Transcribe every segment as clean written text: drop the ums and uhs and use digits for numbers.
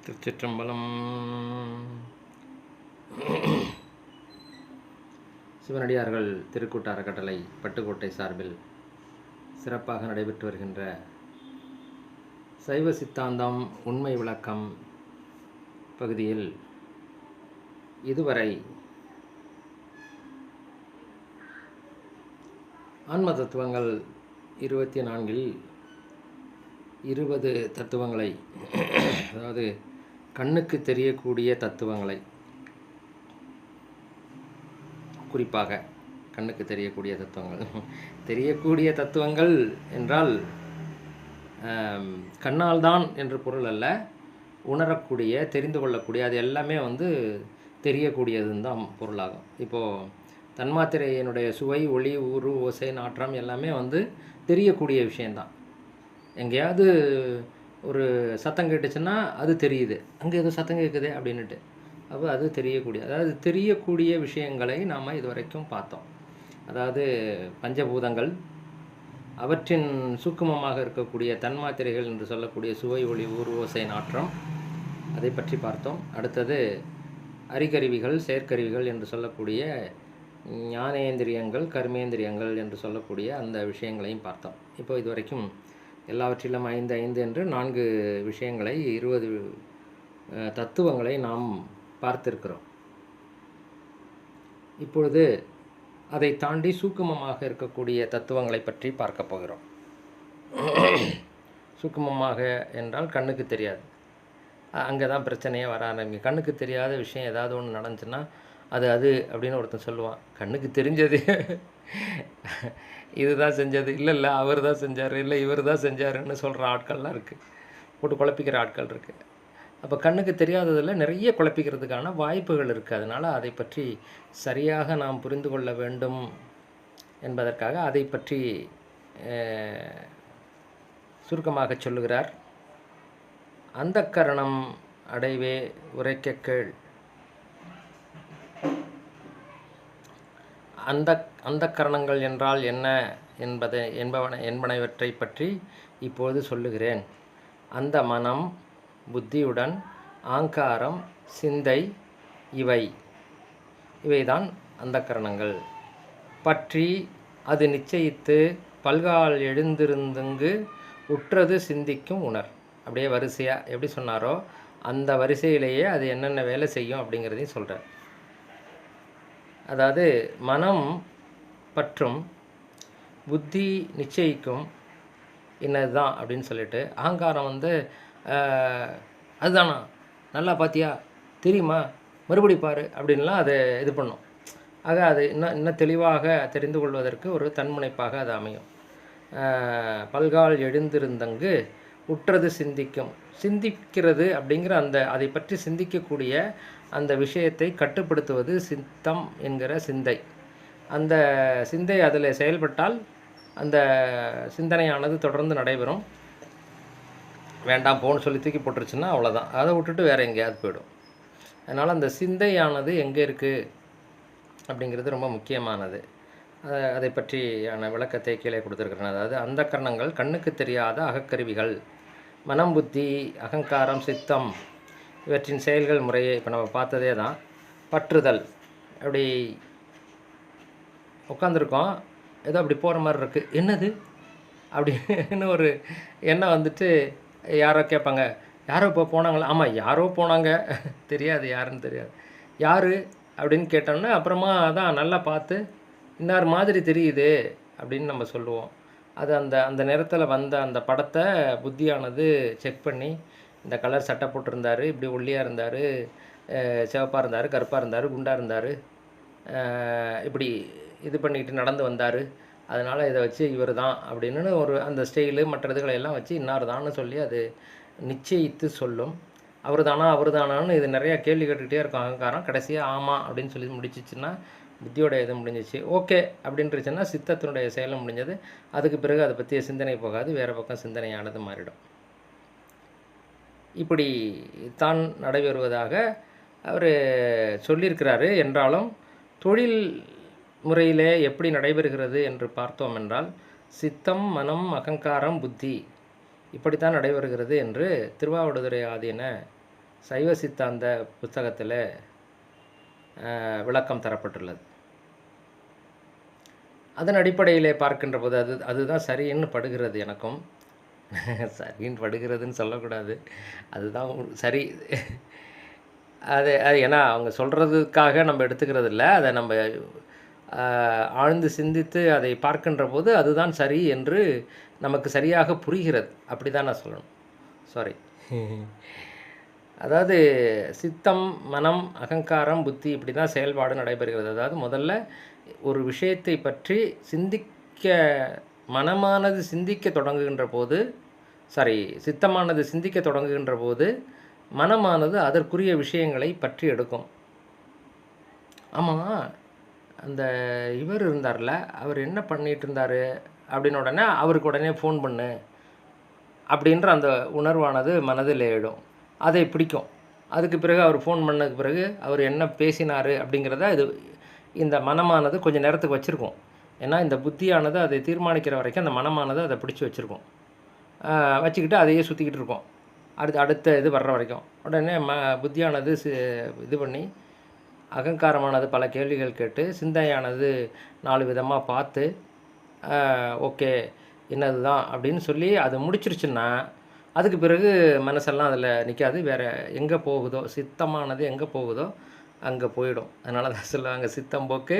திருச்சிற்றம்பலம். சிவனடியார்கள் திருக்கூட்ட அறக்கட்டளை பட்டுக்கோட்டை சார்பில் சிறப்பாக நடைபெற்று வருகின்ற சைவ சித்தாந்தம் உண்மை விளக்கம் பகுதியில் இதுவரை ஆன்ம தத்துவங்கள் 24இல் 20 தத்துவங்களை, அதாவது கண்ணுக்கு தெரியக்கூடிய தத்துவங்களை, குறிப்பாக கண்ணுக்கு தெரியக்கூடிய தத்துவங்கள் என்றால் கண்ணால் தான் என்று பொருள் அல்ல, உணரக்கூடிய, தெரிந்து கொள்ளக்கூடிய, அது எல்லாமே தெரியக்கூடியதுன்னு தான் பொருளாகும். இப்போது தன்மாத்திரையினுடைய சுவை, ஒளி, ஊறு, ஓசை, நாற்றம் எல்லாமே தெரியக்கூடிய விஷயந்தான். எங்கேயாவது ஒரு சத்தம் கேட்டுச்சுன்னா அது தெரியுது, அங்கே ஏதோ சத்தம் கேட்குது அப்படின்ட்டு. அப்போ அது தெரியக்கூடிய, அதாவது தெரியக்கூடிய விஷயங்களை நாம் இதுவரைக்கும் பார்த்தோம். அதாவது பஞ்சபூதங்கள், அவற்றின் சூக்குமமாக இருக்கக்கூடிய தன்மாத்திரைகள் என்று சொல்லக்கூடிய சுவை, ஒளி, ஊறு, ஓசை, நாற்றம், அதை பற்றி பார்த்தோம். அடுத்தது அறிகருவிகள், செயற்கருவிகள் என்று சொல்லக்கூடிய ஞானேந்திரியங்கள், கர்மேந்திரியங்கள் என்று சொல்லக்கூடிய அந்த விஷயங்களையும் பார்த்தோம். இப்போ இதுவரைக்கும் எல்லாவற்றிலும் 5 என்று 4 விஷயங்களை, 20 தத்துவங்களை நாம் பார்த்திருக்கிறோம். இப்பொழுது அதை தாண்டி சூக்குமமாக இருக்கக்கூடிய தத்துவங்களை பற்றி பார்க்க போகிறோம். சூக்குமமாக என்றால் கண்ணுக்கு தெரியாது, அங்கே தான் பிரச்சனையே வர ஆரம்பிக்கும். கண்ணுக்கு தெரியாத விஷயம் ஏதாவது ஒன்று நடந்துச்சுன்னா அது அப்படின்னு ஒருத்தன் சொல்லுவான். கண்ணுக்கு தெரிஞ்சது இதுதான் செஞ்சது, இல்லை அவர் தான் செஞ்சார், இல்லை இவர் தான் செஞ்சாருன்னு சொல்கிற ஆட்கள்லாம் இருக்குது, போட்டு குழப்பிக்கிற ஆட்கள் இருக்குது. அப்போ கண்ணுக்கு தெரியாததில் நிறைய குழப்பிக்கிறதுக்கான வாய்ப்புகள் இருக்குது. அதனால் அதை பற்றி சரியாக நாம் புரிந்து கொள்ள வேண்டும் என்பதற்காக அதை பற்றி சுருக்கமாக சொல்லுகிறார். அந்தக்கரணம் அடைவே உரைக்க கேள். அந்தக்கரணங்கள் என்றால் என்ன என்பனவற்றை பற்றி இப்போது சொல்லுகிறேன். அந்த மனம், புத்தியுடன் ஆங்காரம், சிந்தை, இவைதான் அந்தக்கரணங்கள் பற்றி அது நிச்சயித்து பல்கால் எழுந்திருந்துங்கு உற்றது சிந்திக்கும் உணர். அப்படியே வரிசையாக எப்படி சொன்னாரோ அந்த வரிசையிலேயே அது என்னென்ன வேலை செய்யும் அப்படிங்கிறதையும் சொல்கிறார். அதாவது மனம் பற்றும், புத்தி நிச்சயிக்கும் என்னது தான் அப்படின்னு சொல்லிட்டு, அகங்காரம் அதுதானா, நல்லா பார்த்தியா, தெரியுமா, மறுபடி பாரு அப்படின்லாம் அதை இது பண்ணும். ஆக அது இன்னும் தெளிவாக தெரிந்து கொள்வதற்கு ஒரு தன்முனைப்பாக அது அமையும். பல்கால் எழுந்திருந்தங்கு உற்றது சிந்திக்கிறது அப்படிங்கிற அதை பற்றி சிந்திக்கக்கூடிய அந்த விஷயத்தை கட்டுப்படுத்துவது சித்தம் என்கிற சிந்தை. அந்த சிந்தை அதில் செயல்பட்டால் அந்த சிந்தனையானது தொடர்ந்து நடைபெறும். வேண்டாம் போன்னு சொல்லி தூக்கி போட்டுருச்சுன்னா அவ்வளோதான், அதை விட்டுட்டு வேறு எங்கேயாவது போயிடும். அதனால் அந்த சிந்தையானது எங்கே இருக்குது அப்படிங்கிறது ரொம்ப முக்கியமானது. அதை பற்றியான விளக்கத்தை கீழே கொடுத்துருக்குறேன். அதாவது அந்த கரணங்கள் கண்ணுக்கு தெரியாத அகக்கருவிகள். மனம், புத்தி, அகங்காரம், சித்தம் இவற்றின் செயல்கள் முறையே இப்போ நம்ம பார்த்ததே தான். பற்றுதல், அப்படி உட்காந்துருக்கோம், ஏதோ அப்படி போகிற மாதிரி இருக்குது, என்னது அப்படின்னு ஒரு எண்ணம் யாரோ கேட்பாங்க, யாரோ இப்போ போனாங்களா, ஆமாம் யாரோ போனாங்க, தெரியாது யாருன்னு தெரியாது, யார் அப்படின்னு கேட்டோம்னா அப்புறமா அதான் நல்லா பார்த்து இன்னார் மாதிரி தெரியுது அப்படின்னு நம்ம சொல்லுவோம். அது அந்த நேரத்தில் அந்த படத்தை புத்தியானது செக் பண்ணி, இந்த கலர் சட்டை போட்டிருந்தார், இப்படி ஒல்லியாக இருந்தார், சிவப்பாக இருந்தார், கருப்பாக இருந்தார், குண்டாக இருந்தார், இப்படி இது பண்ணிக்கிட்டு நடந்து வந்தார், அதனால் இதை வச்சு இவர் தான் அப்படின்னு அந்த ஸ்டைலு மற்ற எல்லாம் வச்சு இன்னார் தான்னு சொல்லி அது நிச்சயித்து சொல்லும். அவர் தானான்னு இது நிறையா கேள்வி கேட்டுக்கிட்டே இருக்கும் அகங்காரம். கடைசியாக ஆமாம் அப்படின்னு சொல்லி முடிச்சிச்சுன்னா புத்தியோட இது முடிஞ்சிச்சு, ஓகே அப்படின்றச்சுன்னா சித்தத்தினுடைய செயலும் முடிஞ்சது. அதுக்கு பிறகு அதை பற்றிய சிந்தனை போகாது, வேறு பக்கம் சிந்தனையானது மாறிடும். இப்படி தான் நடைபெறுவதாக அவர் சொல்லியிருக்கிறாரு. என்றாலும் தொழில் முறையிலே எப்படி நடைபெறுகிறது என்று பார்த்தோம் என்றால், சித்தம், மனம், அகங்காரம், புத்தி இப்படித்தான் நடைபெறுகிறது என்று திருவாவடுதுறை ஆதீன சைவ சித்தாந்த புத்தகத்தில் விளக்கம் தரப்பட்டுள்ளது. அதன் அடிப்படையிலே பார்க்கின்ற போது அதுதான் சரின்னு படுகிறது எனக்கும். சரின்னு படுகிறதுன்னு சொல்லக்கூடாது, அதுதான் சரி. அது ஏன்னா அவங்க சொல்கிறதுக்காக நம்ம எடுத்துக்கிறது இல்லை, அதை நம்ம ஆழ்ந்து சிந்தித்து அதை பார்க்கின்ற போது அதுதான் சரி என்று நமக்கு சரியாக புரிகிறது. அப்படி தான் நான் சொல்லணும். சாரி. அதாவது சித்தம், மனம், அகங்காரம், புத்தி இப்படி தான் செயல்பாடு நடைபெறுகிறது. அதாவது முதல்ல ஒரு விஷயத்தை பற்றி மனமானது சிந்திக்க தொடங்குகின்ற போது, சித்தமானது சிந்திக்க தொடங்குகின்ற போது மனமானது அதற்குரிய விஷயங்களை பற்றி எடுக்கும். ஆமாம், அந்த இவர் இருந்தார்ல, அவர் என்ன பண்ணிகிட்டு இருந்தார் அப்படின்னு உடனே அவருக்கு உடனே ஃபோன் பண்ணு அப்படின்ற அந்த உணர்வானது மனதில் எழும். அதை பிடிக்கும். அதுக்கு பிறகு அவர் ஃபோன் பண்ணதுக்கு பிறகு அவர் என்ன பேசினார் அப்படிங்கிறத இந்த மனமானது கொஞ்சம் நேரத்துக்கு வச்சுருக்கோம். ஏன்னா இந்த புத்தியானது அதை தீர்மானிக்கிற வரைக்கும் அந்த மனமானது அதை பிடிச்சி வச்சுருக்கோம். வச்சுக்கிட்டு அதையே சுற்றிக்கிட்டு இருக்கோம் அடுத்த இது வர்ற வரைக்கும். உடனே புத்தியானது இது பண்ணி அகங்காரமானது பல கேள்விகள் கேட்டு சிந்தையானது 4 விதமாக பார்த்து ஓகே என்னது தான் அப்படின்னு சொல்லி அது முடிச்சிருச்சுன்னா அதுக்கு பிறகு மனசெல்லாம் அதில் நிற்காது. வேறு எங்கே போகுதோ, சித்தமானது எங்கே போகுதோ அங்கே போயிடும். அதனால தான் சொல்லுவாங்க, சித்தம்போக்கு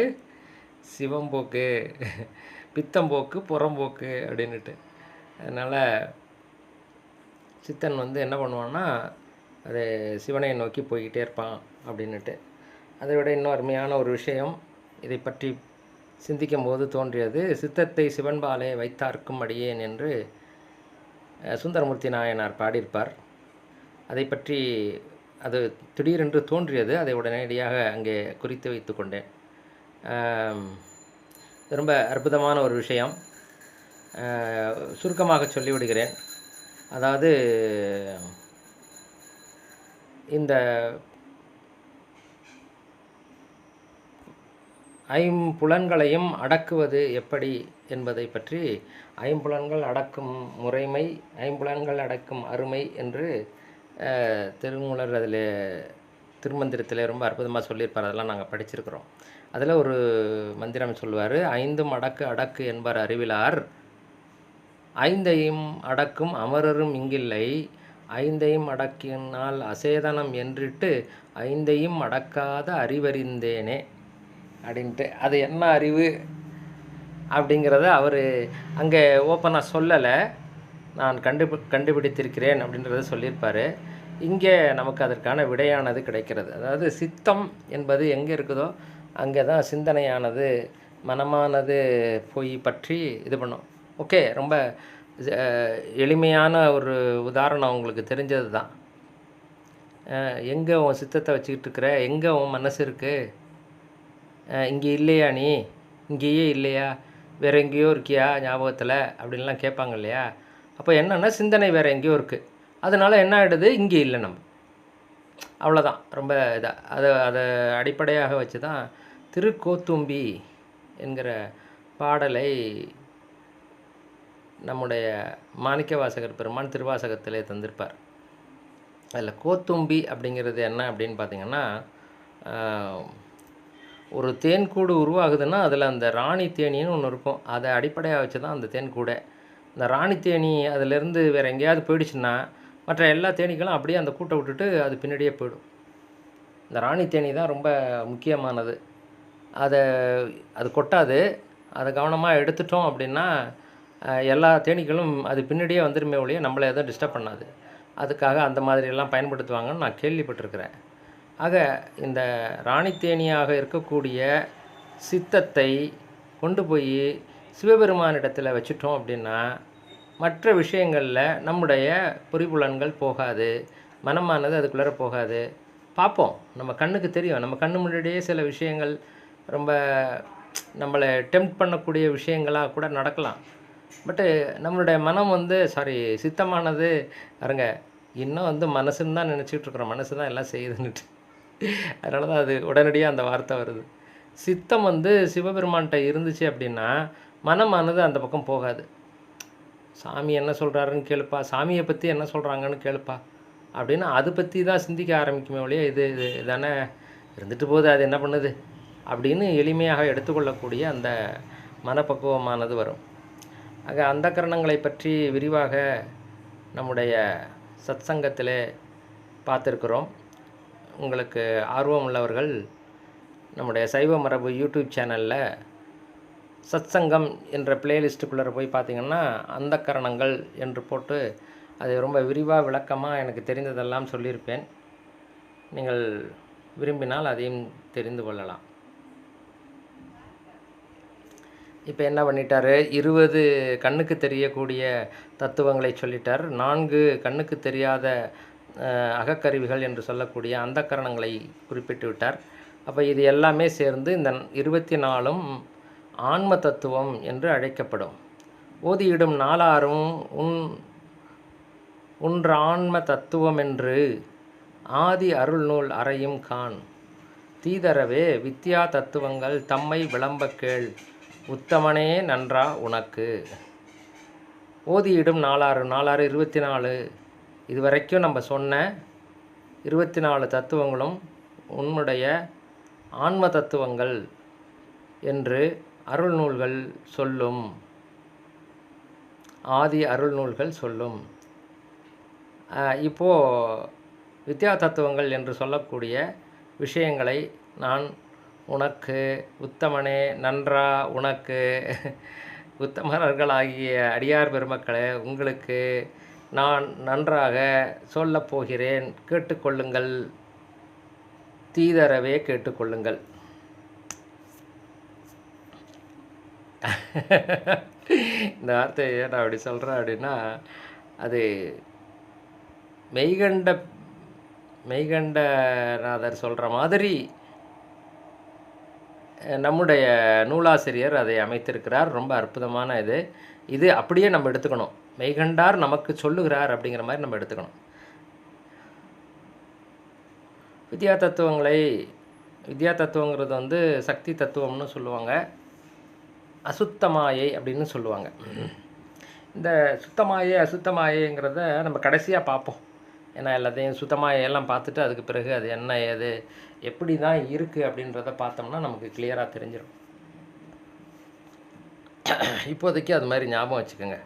சிவம்போக்கு, பித்தம்போக்கு புறம்போக்கு அப்படின்ட்டு. அதனால் சித்தன் என்ன பண்ணுவான்னா அது சிவனை நோக்கி போய்கிட்டே இருப்பான் அப்படின்ட்டு. அதை விட இன்னும் அருமையான ஒரு விஷயம் இதை பற்றி சிந்திக்கும் போது தோன்றியது, சித்தத்தை சிவன்பாலே வைத்தார்க்கும் அடியேன் என்று சுந்தரமூர்த்தி நாயனார் பாடியிருப்பார். அதை பற்றி அது திடீரென்று தோன்றியது, அதை உடனடியாக அங்கே குறித்து வைத்து கொண்டேன். ரொம்ப அற்புதமான ஒரு விஷயம். சுருக்கமாக சொல்லிவிடுகிறேன். அதாவது இந்த ஐம்புலன்களையும் அடக்குவது எப்படி என்பதை பற்றி, ஐம்புலன்கள் அடக்கும் முறைமை, ஐம்புலன்கள் அடக்கும் அருமை என்று திருமூலர் அதில் திருமந்திரத்தில் ரொம்ப அற்புதமாக சொல்லியிருப்பார். அதெல்லாம் நாங்கள் படிச்சிருக்கிறோம். அதில் ஒரு மந்திரம் சொல்லுவார், 5 அடக்கு என்பர் அறிவிலார், 5 அடக்கும் அமரரும் இங்கில்லை, 5 அடக்கினால் அசேதனம் என்றிட்டு 5 அடக்காத அறிவறிந்தேனே அப்படின்ட்டு. அது என்ன அறிவு அப்படிங்கிறத அவர் அங்கே ஓப்பனாக சொல்லலை, நான் கண்டுபிடித்திருக்கிறேன் அப்படின்றத சொல்லியிருப்பார். இங்கே நமக்கு அதற்கான விடையானது கிடைக்கிறது. அதாவது சித்தம் என்பது எங்கே இருக்குதோ அங்கே தான் சிந்தனையானது, மனமானது போய் பற்றி இது பண்ணும். ஓகே, ரொம்ப எளிமையான ஒரு உதாரணம் உங்களுக்கு தெரிஞ்சது தான். எங்கே உன் சித்தத்தை வச்சுக்கிட்டு இருக்கிற, எங்கே உன் மனசு இருக்குது, இங்கே இல்லையா, நீ இங்கேயே இல்லையா, வேறு எங்கேயோ இருக்கியா ஞாபகத்தில் அப்படின்லாம் கேட்பாங்க இல்லையா. அப்போ என்னென்னா சிந்தனை வேறு எங்கேயோ இருக்குது, அதனால் என்ன ஆகிடுது, இங்கே இல்லை நம்ம, அவ்வளோதான். ரொம்ப இதாக அதை அடிப்படையாக வச்சு தான் திருக்கோத்தும்பி என்கிற பாடலை நம்முடைய மாணிக்கவாசகர் பெருமான் திருவாசகத்திலே தந்திருப்பார். அதில் கோத்தும்பி அப்படிங்கிறது என்ன அப்படின்னு பார்த்திங்கன்னா, ஒரு தேன்கூடு உருவாகுதுன்னா அதில் அந்த ராணி தேனின்னு ஒன்று இருக்கும், அதை அடிப்படையாக வச்சு தான் அந்த தேன்கூடை. இந்த ராணி தேனி அதிலேருந்து வேறு எங்கேயாவது போயிடுச்சுன்னா மற்ற எல்லா தேனீக்களும் அப்படியே அந்த கூட்டை விட்டுட்டு அது பின்னாடியே போயிடும். இந்த ராணி தேனி தான் ரொம்ப முக்கியமானது. அது கொட்டாது, அதை கவனமாக எடுத்துட்டோம் அப்படின்னா எல்லா தேனீக்களும் அது பின்னாடியே வந்துடுமே ஒழிய நம்மளை எதுவும் டிஸ்டர்ப் பண்ணாது. அதுக்காக அந்த மாதிரியெல்லாம் பயன்படுத்துவாங்கன்னு நான் கேள்விப்பட்டிருக்கிறேன். ஆக இந்த ராணி தேனியாக இருக்கக்கூடிய சித்தத்தை கொண்டு போய் சிவபெருமானிடத்தில் வச்சுட்டோம் அப்படின்னா மற்ற விஷயங்களில் நம்முடைய பொறிப்புலன்கள் போகாது, மனமானது அதுக்குள்ளே போகாது. பார்ப்போம், நம்ம கண்ணுக்கு தெரியும், நம்ம கண்ணு முன்னாடியே சில விஷயங்கள் ரொம்ப நம்மளை டெம்ப்ட் பண்ணக்கூடிய விஷயங்களாக கூட நடக்கலாம். பட்டு நம்மளுடைய மனம் சித்தமானது பாருங்க, இன்னும் மனசுன்னு தான் நினச்சிக்கிட்டு இருக்கிறோம், மனசு தான் எல்லாம் செய்யுதுன்னுட்டு. அதனால தான் அது உடனடியாக அந்த வார்த்தை வருது. சித்தம் சிவபெருமான்கிட்ட இருந்துச்சு அப்படின்னா மனமானது அந்த பக்கம் போகாது. சாமி என்ன சொல்கிறாருன்னு கேளுப்பா, சாமியை பற்றி என்ன சொல்கிறாங்கன்னு கேளுப்பா, அப்படின்னு அதை பற்றி தான் சிந்திக்க ஆரம்பிக்குமே ஒழிய இது இது தானே இருந்துட்டு போகுது, அது என்ன பண்ணுது அப்படின்னு எளிமையாக எடுத்துக்கொள்ளக்கூடிய அந்த மனப்பக்குவமானது வரும். ஆக அந்த கரணங்களை பற்றி விரிவாக நம்முடைய சத்சங்கத்திலே பார்த்துருக்குறோம். உங்களுக்கு ஆர்வம் உள்ளவர்கள் நம்முடைய சைவ மரபு யூடியூப் சேனலில் சத்சங்கம் என்ற பிளேலிஸ்ட்டுக்குள்ளே போய் பார்த்திங்கன்னா அந்த கரணங்கள் என்று போட்டு அதை ரொம்ப விரிவாக விளக்கமாக எனக்கு தெரிந்ததெல்லாம் சொல்லியிருப்பேன். நீங்கள் விரும்பினால் அதையும் தெரிந்து கொள்ளலாம். இப்போ என்ன பண்ணிட்டார், 20 கண்ணுக்கு தெரியக்கூடிய தத்துவங்களை சொல்லிட்டார். 4 கண்ணுக்கு தெரியாத அகக்கருவிகள் என்று சொல்லக்கூடிய அந்த கரணங்களை குறிப்பிட்டு விட்டார். அப்போ இது எல்லாமே சேர்ந்து இந்த 24ம் ஆன்ம தத்துவம் என்று அழைக்கப்படும். ஓதியிடும் நாலாரும் உன்ற ஆன்ம தத்துவம் என்று ஆதி அருள் நூல் அறையும் கான் தீதரவே வித்யா தத்துவங்கள் தம்மை விளம்ப கேள் உத்தமனே நன்றா உனக்கு. ஓதியிடும் நாலாறு 24 இதுவரைக்கும் நம்ம சொன்ன 24 தத்துவங்களும் உன்னுடைய ஆன்ம தத்துவங்கள் என்று அருள் நூல்கள் சொல்லும், ஆதி அருள் நூல்கள் சொல்லும். இப்போது வித்யா தத்துவங்கள் என்று சொல்லக்கூடிய விஷயங்களை நான் உனக்கு உத்தமனே நன்றா உனக்கு உத்தமர்களாகிய அடியார் பெருமக்களே உங்களுக்கு நான் நன்றாக சொல்லப் போகிறேன், கேட்டுக்கொள்ளுங்கள், தீதரவே கேட்டுக்கொள்ளுங்கள். இந்த வார்த்தையை நான் அப்படி சொல்கிறேன் அப்படின்னா அது மெய்கண்டநாதர் சொல்கிற மாதிரி நம்முடைய நூலாசிரியர் அதை அமைத்திருக்கிறார். ரொம்ப அற்புதமான இது அப்படியே நம்ம எடுத்துக்கணும். மெய்கண்டார் நமக்கு சொல்லுகிறார் அப்படிங்கிற மாதிரி நம்ம எடுத்துக்கணும். வித்யா தத்துவங்கிறது சக்தி தத்துவம்னு சொல்லுவாங்க, அசுத்தமாயை அப்படின்னு சொல்லுவாங்க. இந்த சுத்தமாயை அசுத்தமாயைங்கிறத நம்ம கடைசியாக பார்ப்போம். ஏன்னா எல்லாத்தையும் சுத்தமாயெல்லாம் பார்த்துட்டு அதுக்கு பிறகு அது என்ன ஏது எப்படி தான் இருக்குது அப்படின்றத பார்த்தோம்னா நமக்கு கிளியராக தெரிஞ்சிடும். இப்போதைக்கு அது மாதிரி ஞாபகம் வச்சுக்கோங்க.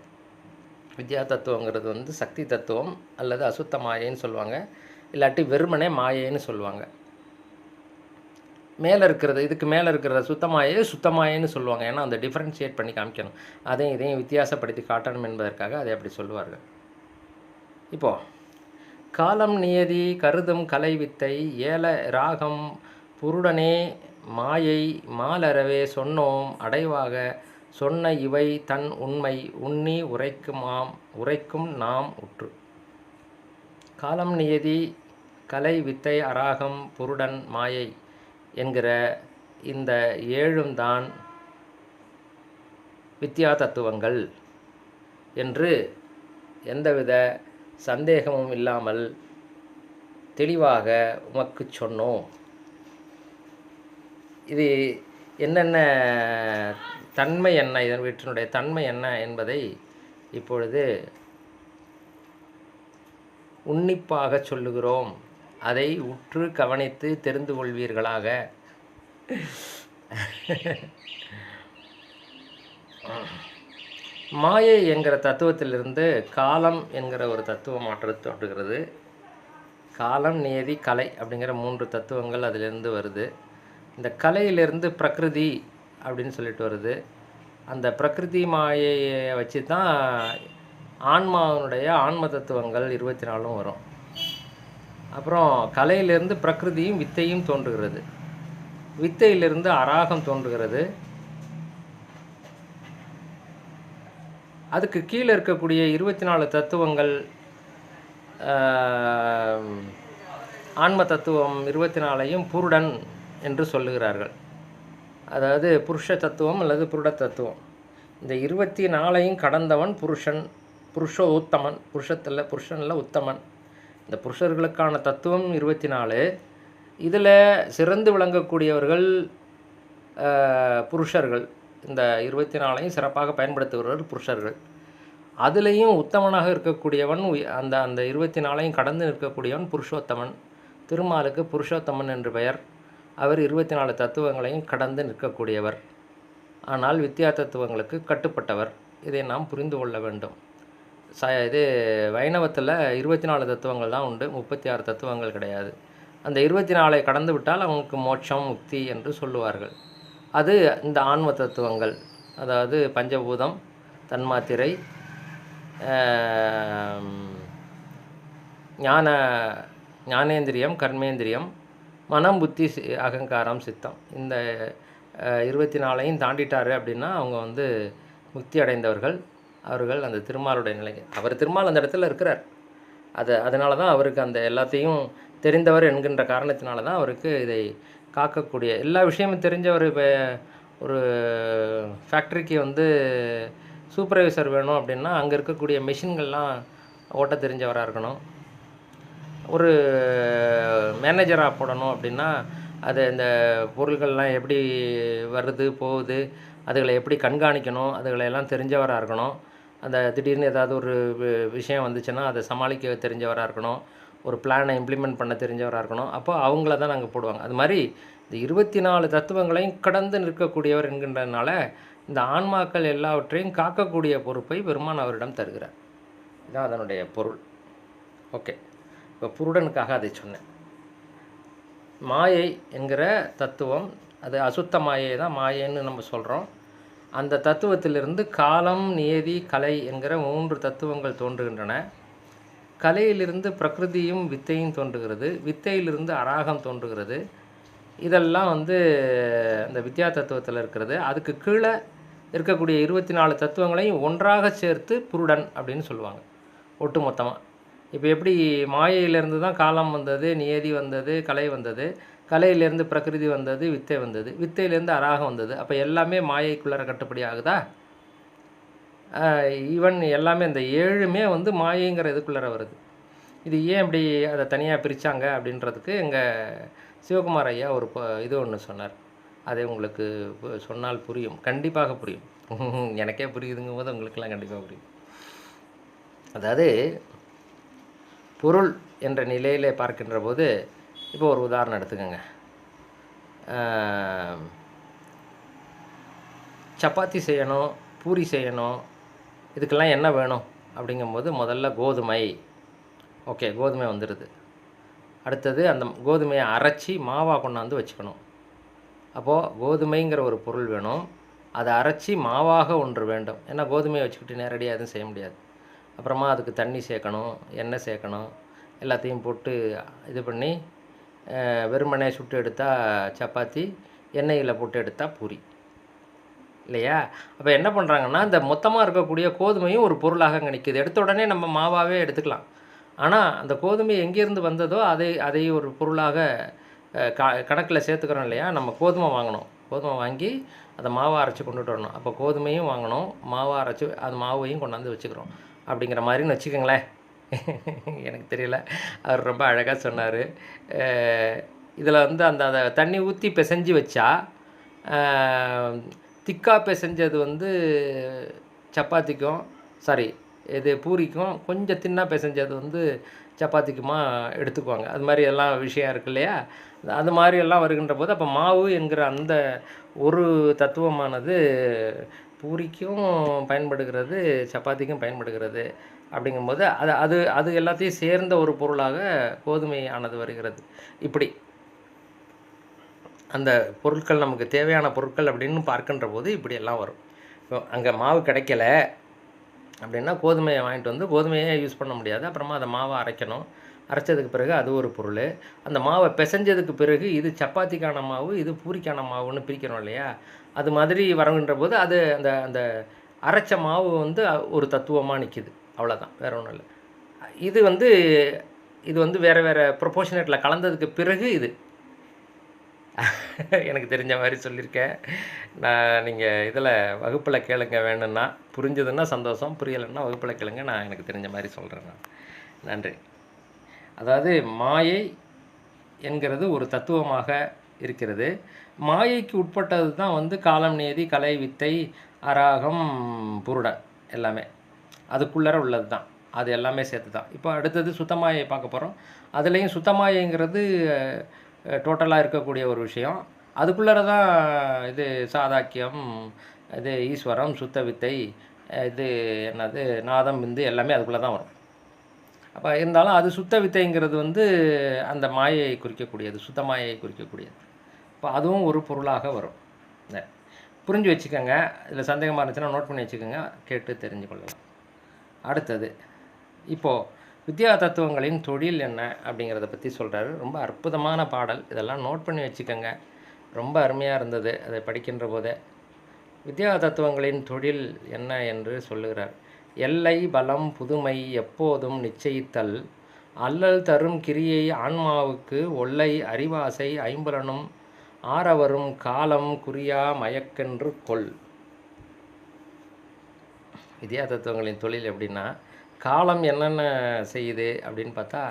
வித்யா தத்துவங்கிறது சக்தி தத்துவம் அல்லது அசுத்த மாயைன்னு சொல்லுவாங்க, இல்லாட்டி வெறுமனே மாயைன்னு சொல்லுவாங்க. இதுக்கு மேலே இருக்கிறத சுத்தமாயைன்னு சொல்லுவாங்க. ஏன்னா அந்த டிஃப்ரென்ஷியேட் பண்ணி காமிக்கணும், இதையும் வித்தியாசப்படுத்தி காட்டணும் என்பதற்காக அதை அப்படி சொல்லுவார்கள். இப்போது காலம் நியதி கருதும் கலை வித்தை ஏல ராகம் புருடனே மாயை மாலறவே சொன்னோம் அடைவாக சொன்ன இவை தன் உண்மை உண்ணி உரைக்கும் நாம் உற்று. காலம் நியதி கலை வித்தை அராகம் புருடன் மாயை என்கிற இந்த 7ம் தான் வித்யா தத்துவங்கள் என்று எந்தவித சந்தேகமும் இல்லாமல் தெளிவாக உமக்கு சொன்னோம். இது என்னென்ன தன்மை என்ன, இதனுடைய தன்மை என்ன என்பதை இப்பொழுது உன்னிப்பாக சொல்லுகிறோம். அதை உற்று கவனித்து தெரிந்து கொள்வீர்களாக. மாயை என்கிற தத்துவத்திலிருந்து காலம் என்கிற ஒரு தத்துவம் மாற்றம் தோன்றுகிறது. காலம் நியதி கலை அப்படிங்கிற 3 தத்துவங்கள் அதிலிருந்து வருது. இந்த கலையிலிருந்து பிரகிருதி அப்படின்னு சொல்லிட்டு வருது. அந்த பிரகிருதி மாயையை வச்சு தான் ஆன்மாவினுடைய ஆன்ம தத்துவங்கள் 24ம் வரும். அப்புறம் கலையிலிருந்து பிரகிருதியும் வித்தையும் தோன்றுகிறது. வித்தையிலிருந்து அராகம் தோன்றுகிறது. அதுக்கு கீழே இருக்கக்கூடிய 24 தத்துவங்கள் ஆன்ம தத்துவம் 24ஐயும் புருடன் என்று சொல்லுகிறார்கள். அதாவது புருஷ தத்துவம் அல்லது புருட தத்துவம். இந்த 24ஐயும் கடந்தவன் புருஷோத்தமன். புருஷனில் உத்தமன். இந்த புருஷர்களுக்கான தத்துவம் 24. இதில் சிறந்து விளங்கக்கூடியவர்கள் புருஷர்கள். இந்த 24ஐயும் சிறப்பாக பயன்படுத்துகிறவர்கள் புருஷர்கள். அதுலேயும் உத்தமனாக இருக்கக்கூடியவன் அந்த அந்த 24ஐயும் கடந்து நிற்கக்கூடியவன் புருஷோத்தமன். திருமாலுக்கு புருஷோத்தமன் என்று பெயர். அவர் 24 தத்துவங்களையும் கடந்து நிற்கக்கூடியவர். ஆனால் வித்யா தத்துவங்களுக்கு கட்டுப்பட்டவர். இதை நாம் புரிந்து கொள்ள வேண்டும். இது வைணவத்தில் 24 தத்துவங்கள் தான் உண்டு, 36 தத்துவங்கள் கிடையாது. அந்த 24ஐ கடந்து விட்டால் அவனுக்கு மோட்சம் முக்தி என்று சொல்லுவார்கள். அது இந்த ஆன்ம தத்துவங்கள், அதாவது பஞ்சபூதம், தன்மாத்திரை, ஞானேந்திரியம், கர்மேந்திரியம், மனம், புத்தி, அகங்காரம், சித்தம். இந்த 24ஐயும் தாண்டிட்டார் அப்படின்னா அவங்க முக்தி அடைந்தவர்கள். அவர்கள் அந்த திருமாலுடைய நிலைக்கு, அவர் திருமால் அந்த இடத்துல இருக்கிறார். அதனால தான் அவருக்கு அந்த எல்லாத்தையும் தெரிந்தவர் என்கின்ற காரணத்தினால தான் அவருக்கு இதை காக்கக்கூடிய எல்லா விஷயமும் தெரிஞ்சவர். இப்போ ஒரு ஃபேக்ட்ரிக்கு சூப்பர்வைசர் வேணும் அப்படின்னா அங்கே இருக்கக்கூடிய மெஷின்கள்லாம் ஓட்ட தெரிஞ்சவராக இருக்கணும். ஒரு மேனேஜராக போடணும் அப்படின்னா அது இந்த பொருள்கள்லாம் எப்படி வருது போகுது, அதுகளை எப்படி கண்காணிக்கணும், அதுகளையெல்லாம் தெரிஞ்சவராக இருக்கணும். அந்த திடீர்னு ஏதாவது ஒரு விஷயம் வந்துச்சுன்னா அதை சமாளிக்க தெரிஞ்சவராக இருக்கணும். ஒரு பிளானை இம்ப்ளிமெண்ட் பண்ண தெரிஞ்சவராக இருக்கணும். அப்போ அவங்கள தான் நாங்கள் போடுவாங்க. அது மாதிரி இந்த 24 தத்துவங்களையும் கடந்து நிற்கக்கூடியவர் என்கின்றதுனால இந்த ஆன்மாக்கள் எல்லாவற்றையும் காக்கக்கூடிய பொறுப்பை பெருமான் அவரிடம் தருகிறார். இதுதான் அதனுடைய பொருள். ஓகே, இப்போ புருடனுக்காக அதை சொன்னேன். மாயை என்கிற தத்துவம், அது அசுத்த மாயை தான் மாயைன்னு நம்ம சொல்கிறோம். அந்த தத்துவத்திலிருந்து காலம், நியதி, கலை என்கிற 3 தத்துவங்கள் தோன்றுகின்றன. கலையிலிருந்து பிரகிருதியும் வித்தையும் தோன்றுகிறது. வித்தையிலிருந்து அராகம் தோன்றுகிறது. இதெல்லாம் அந்த வித்யா தத்துவத்தில் இருக்கிறது. அதுக்கு கீழே இருக்கக்கூடிய 24 தத்துவங்களையும் ஒன்றாக சேர்த்து புருடன் அப்படின்னு சொல்லுவாங்க ஒட்டு மொத்தமாக. இப்போ எப்படி மாயையிலேருந்து தான் காலம் வந்தது, நியதி வந்தது, கலை வந்தது, கலையிலேருந்து பிரகிருதி வந்தது, வித்தை வந்தது, வித்தையிலேருந்து அராகம் வந்தது. அப்போ எல்லாமே மாயைக்குள்ளார கட்டுப்படி ஆகுதா? ஈவன் எல்லாமே இந்த 7மே மாயைங்கிற இதுக்குள்ளார வருது. இது ஏன் இப்படி அதை தனியாக பிரித்தாங்க அப்படின்றதுக்கு எங்கள் சிவகுமார் ஐயா ஒரு இது ஒன்று சொன்னார். அதை உங்களுக்கு சொன்னால் புரியும், கண்டிப்பாக புரியும். எனக்கே புரியுதுங்கும் போது உங்களுக்கெல்லாம் கண்டிப்பாக புரியும். அதாவது பொருள் என்ற நிலையிலே பார்க்கின்ற போது, இப்போ ஒரு உதாரணம் எடுத்துக்கோங்க. சப்பாத்தி செய்யணும், பூரி செய்யணும், இதுக்கெல்லாம் என்ன வேணும் அப்படிங்கும்போது முதல்ல கோதுமை. ஓகே, கோதுமை வந்துடுது. அடுத்தது அந்த கோதுமையை அரைச்சி மாவாக கொண்டாந்து வச்சுக்கணும். அப்போது கோதுமைங்கிற ஒரு பொருள் வேணும், அதை அரைச்சி மாவாக ஒன்று வேண்டும். ஏன்னா கோதுமையை வச்சுக்கிட்டு நேரடியாக எதுவும் செய்ய முடியாது. அப்புறமா அதுக்கு தண்ணி சேர்க்கணும், எண்ணெய் சேர்க்கணும், எல்லாத்தையும் போட்டு இது பண்ணி வெறுமனே சுட்டு எடுத்தால் சப்பாத்தி, எண்ணெயில் போட்டு எடுத்தால் பூரி, இல்லையா? அப்போ என்ன பண்ணுறாங்கன்னா, இந்த மொத்தமாக இருக்கக்கூடிய கோதுமையும் ஒரு பொருளாக நினைக்குது. எடுத்த உடனே நம்ம மாவாகவே எடுத்துக்கலாம். ஆனால் அந்த கோதுமை எங்கேருந்து வந்ததோ அதை ஒரு பொருளாக கணக்கில் சேர்த்துக்கிறோம், இல்லையா? நம்ம கோதுமை வாங்கணும், கோதுமை வாங்கி அதை மாவை அரைச்சி கொண்டுட்டு வரணும். அப்போ கோதுமையும் வாங்கணும், மாவை அரைச்சி அது மாவையும் கொண்டாந்து வச்சுக்கிறோம் அப்படிங்கிற மாதிரின்னு வச்சுக்கோங்களேன். எனக்கு தெரியல, அவர் ரொம்ப அழகாக சொன்னார். இதில் அந்த அதை தண்ணி ஊற்றி பிசைஞ்சு வச்சா, திக்காக பிசைஞ்சது சப்பாத்திக்கும், இது பூரிக்கும், கொஞ்சம் தின்னாக பிசைஞ்சது சப்பாத்திக்குமா எடுத்துக்குவாங்க. அது மாதிரி எல்லாம் விஷயம் இருக்குது, இல்லையா? அது மாதிரி எல்லாம் வருகின்ற போது அப்போ மாவு என்கிற அந்த ஒரு தத்துவமானது பூரிக்கும் பயன்படுகிறது, சப்பாத்திக்கும் பயன்படுகிறது. அப்படிங்கும்போது அது எல்லாத்தையும் சேர்ந்த ஒரு பொருளாக கோதுமையானது வருகிறது. இப்படி அந்த பொருட்கள் நமக்கு தேவையான பொருட்கள் அப்படின்னு பார்க்கின்ற போது இப்படியெல்லாம் வரும். இப்போ அங்கே மாவு கிடைக்கல அப்படின்னா கோதுமையை வாங்கிட்டு கோதுமையே யூஸ் பண்ண முடியாது. அப்புறமா அதை மாவை அரைக்கணும். அரைச்சதுக்கு பிறகு அது ஒரு பொருள். அந்த மாவை பிசைஞ்சதுக்கு பிறகு இது சப்பாத்திக்கான மாவு, இது பூரிக்கான மாவுன்னு பிரிக்கிறோம், இல்லையா? அது மாதிரி வருகின்ற போது அது அந்த அந்த அரைச்ச மாவு ஒரு தத்துவமாக நிற்கிது. அவ்வளோதான், வேறு ஒன்றும் இல்லை. இது வேறு வேறு ப்ரொபோர்ஷனேட்டில் கலந்ததுக்கு பிறகு இது எனக்கு தெரிஞ்ச மாதிரி சொல்லியிருக்கேன் நான். நீங்கள் இதில் வகுப்பில் கேளுங்க, வேணும்னா புரிஞ்சதுன்னா சந்தோஷம், புரியலைன்னா வகுப்பில் கேளுங்க, நான் எனக்கு தெரிஞ்ச மாதிரி சொல்கிறேன் நான். நன்றி. அதாவது மாயை என்கிறது ஒரு தத்துவமாக இருக்கிறது. மாயைக்கு உட்பட்டது தான் காலம், நியதி, கலை, வித்தை, அராகம், புருடன் எல்லாமே. அதுக்குள்ளர உள்ளது தான். அது எல்லாமே சேர்த்து தான். இப்போ அடுத்தது சுத்தமாயை பார்க்க போகிறோம். அதுலேயும் சுத்தமாயைங்கிறது டோட்டலாக இருக்கக்கூடிய ஒரு விஷயம். அதுக்குள்ளர தான் இது சாதாக்கியம், இது ஈஸ்வரம், சுத்த வித்தை, இது என்னது நாதம், விந்து எல்லாமே அதுக்குள்ளே தான் வரும். அப்போ இருந்தாலும் அது சுத்த வித்தைங்கிறது வந்து அந்த மாயையை குறிக்கக்கூடியது, சுத்த மாயையை குறிக்கக்கூடியது. இப்போ அதுவும் ஒரு பொருளாக வரும். புரிஞ்சு வச்சுக்கோங்க. இதில் சந்தேகமாக இருந்துச்சுன்னா நோட் பண்ணி வச்சுக்கோங்க, கேட்டு தெரிஞ்சு கொள்ளலாம். அடுத்தது இப்போது வித்யா தத்துவங்களின் தொழில் என்ன அப்படிங்கிறத பற்றி சொல்கிறாரு. ரொம்ப அற்புதமான பாடல், இதெல்லாம் நோட் பண்ணி வச்சுக்கோங்க. ரொம்ப அருமையாக இருந்தது அதை படிக்கின்ற போதே. வித்யா தத்துவங்களின் தொழில் என்ன என்று சொல்லுகிறார். எல்லை, பலம், புதுமை, எப்போதும் நிச்சயித்தல், அல்லல் தரும் கிரியை ஆன்மாவுக்கு, ஒல்லை, அறிவாசை, ஐம்பலனும், ஆரவரும், காலம், குறியா, மயக்கென்று கொள். வித்யா தத்துவங்களின் தொழில் எப்படின்னா, காலம் என்னென்ன செய்யுது அப்படின்னு பார்த்தா,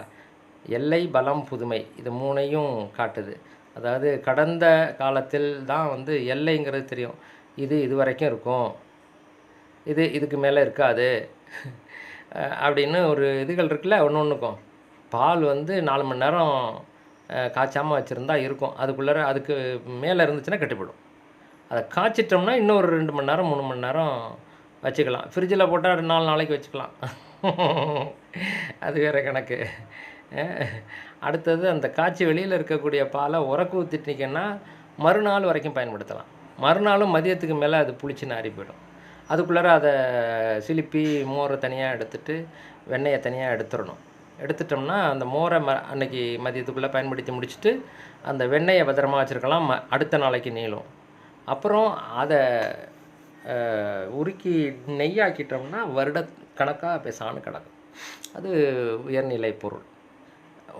எல்லை, பலம், புதுமை, இது மூணையும் காட்டுது. அதாவது கடந்த காலத்தில் தான் வந்து எல்லைங்கிறது தெரியும். இது வரைக்கும் இருக்கும், இதுக்கு மேலே இருக்காது அப்படின்னு ஒரு இதுகள் இருக்குல்ல. ஒன்று ஒன்றுக்கும் பால் வந்து 4 மணி நேரம் காய்ச்சாமல் வச்சுருந்தா இருக்கும், அதுக்குள்ளே அதுக்கு மேலே இருந்துச்சுன்னா கெட்டுப்படும். அதை காய்ச்சிட்டோம்னா இன்னும் ஒரு 2 மணி நேரம் 3 மணி நேரம் வச்சுக்கலாம். ஃப்ரிட்ஜில் போட்டால் 4 நாளைக்கு வச்சுக்கலாம், அது வேறு கணக்கு. அடுத்தது அந்த காய்ச்சி வெளியில் இருக்கக்கூடிய பாலை உரக்கு ஊற்றிட்டிங்கன்னா மறுநாள் வரைக்கும் பயன்படுத்தலாம். மறுநாளும் மதியத்துக்கு மேலே அது புளிச்சு நாறி போயிடும். அதுக்குள்ளார அதை சிலிப்பி மோரை தனியாக எடுத்துட்டு வெண்ணெயை தனியாக எடுத்துடணும். எடுத்துட்டோம்னா அந்த மோரை அன்றைக்கி மதியத்துக்குள்ளே பயன்படுத்தி முடிச்சுட்டு அந்த வெண்ணெயை பத்திரமா வச்சுருக்கலாம், அடுத்த நாளைக்கு நீளும். அப்புறம் அதை உருக்கி நெய்யாக்கிட்டோம்னா வருட கணக்காக பேசான்னு கிடக்கும். அது உயர்நிலை பொருள்.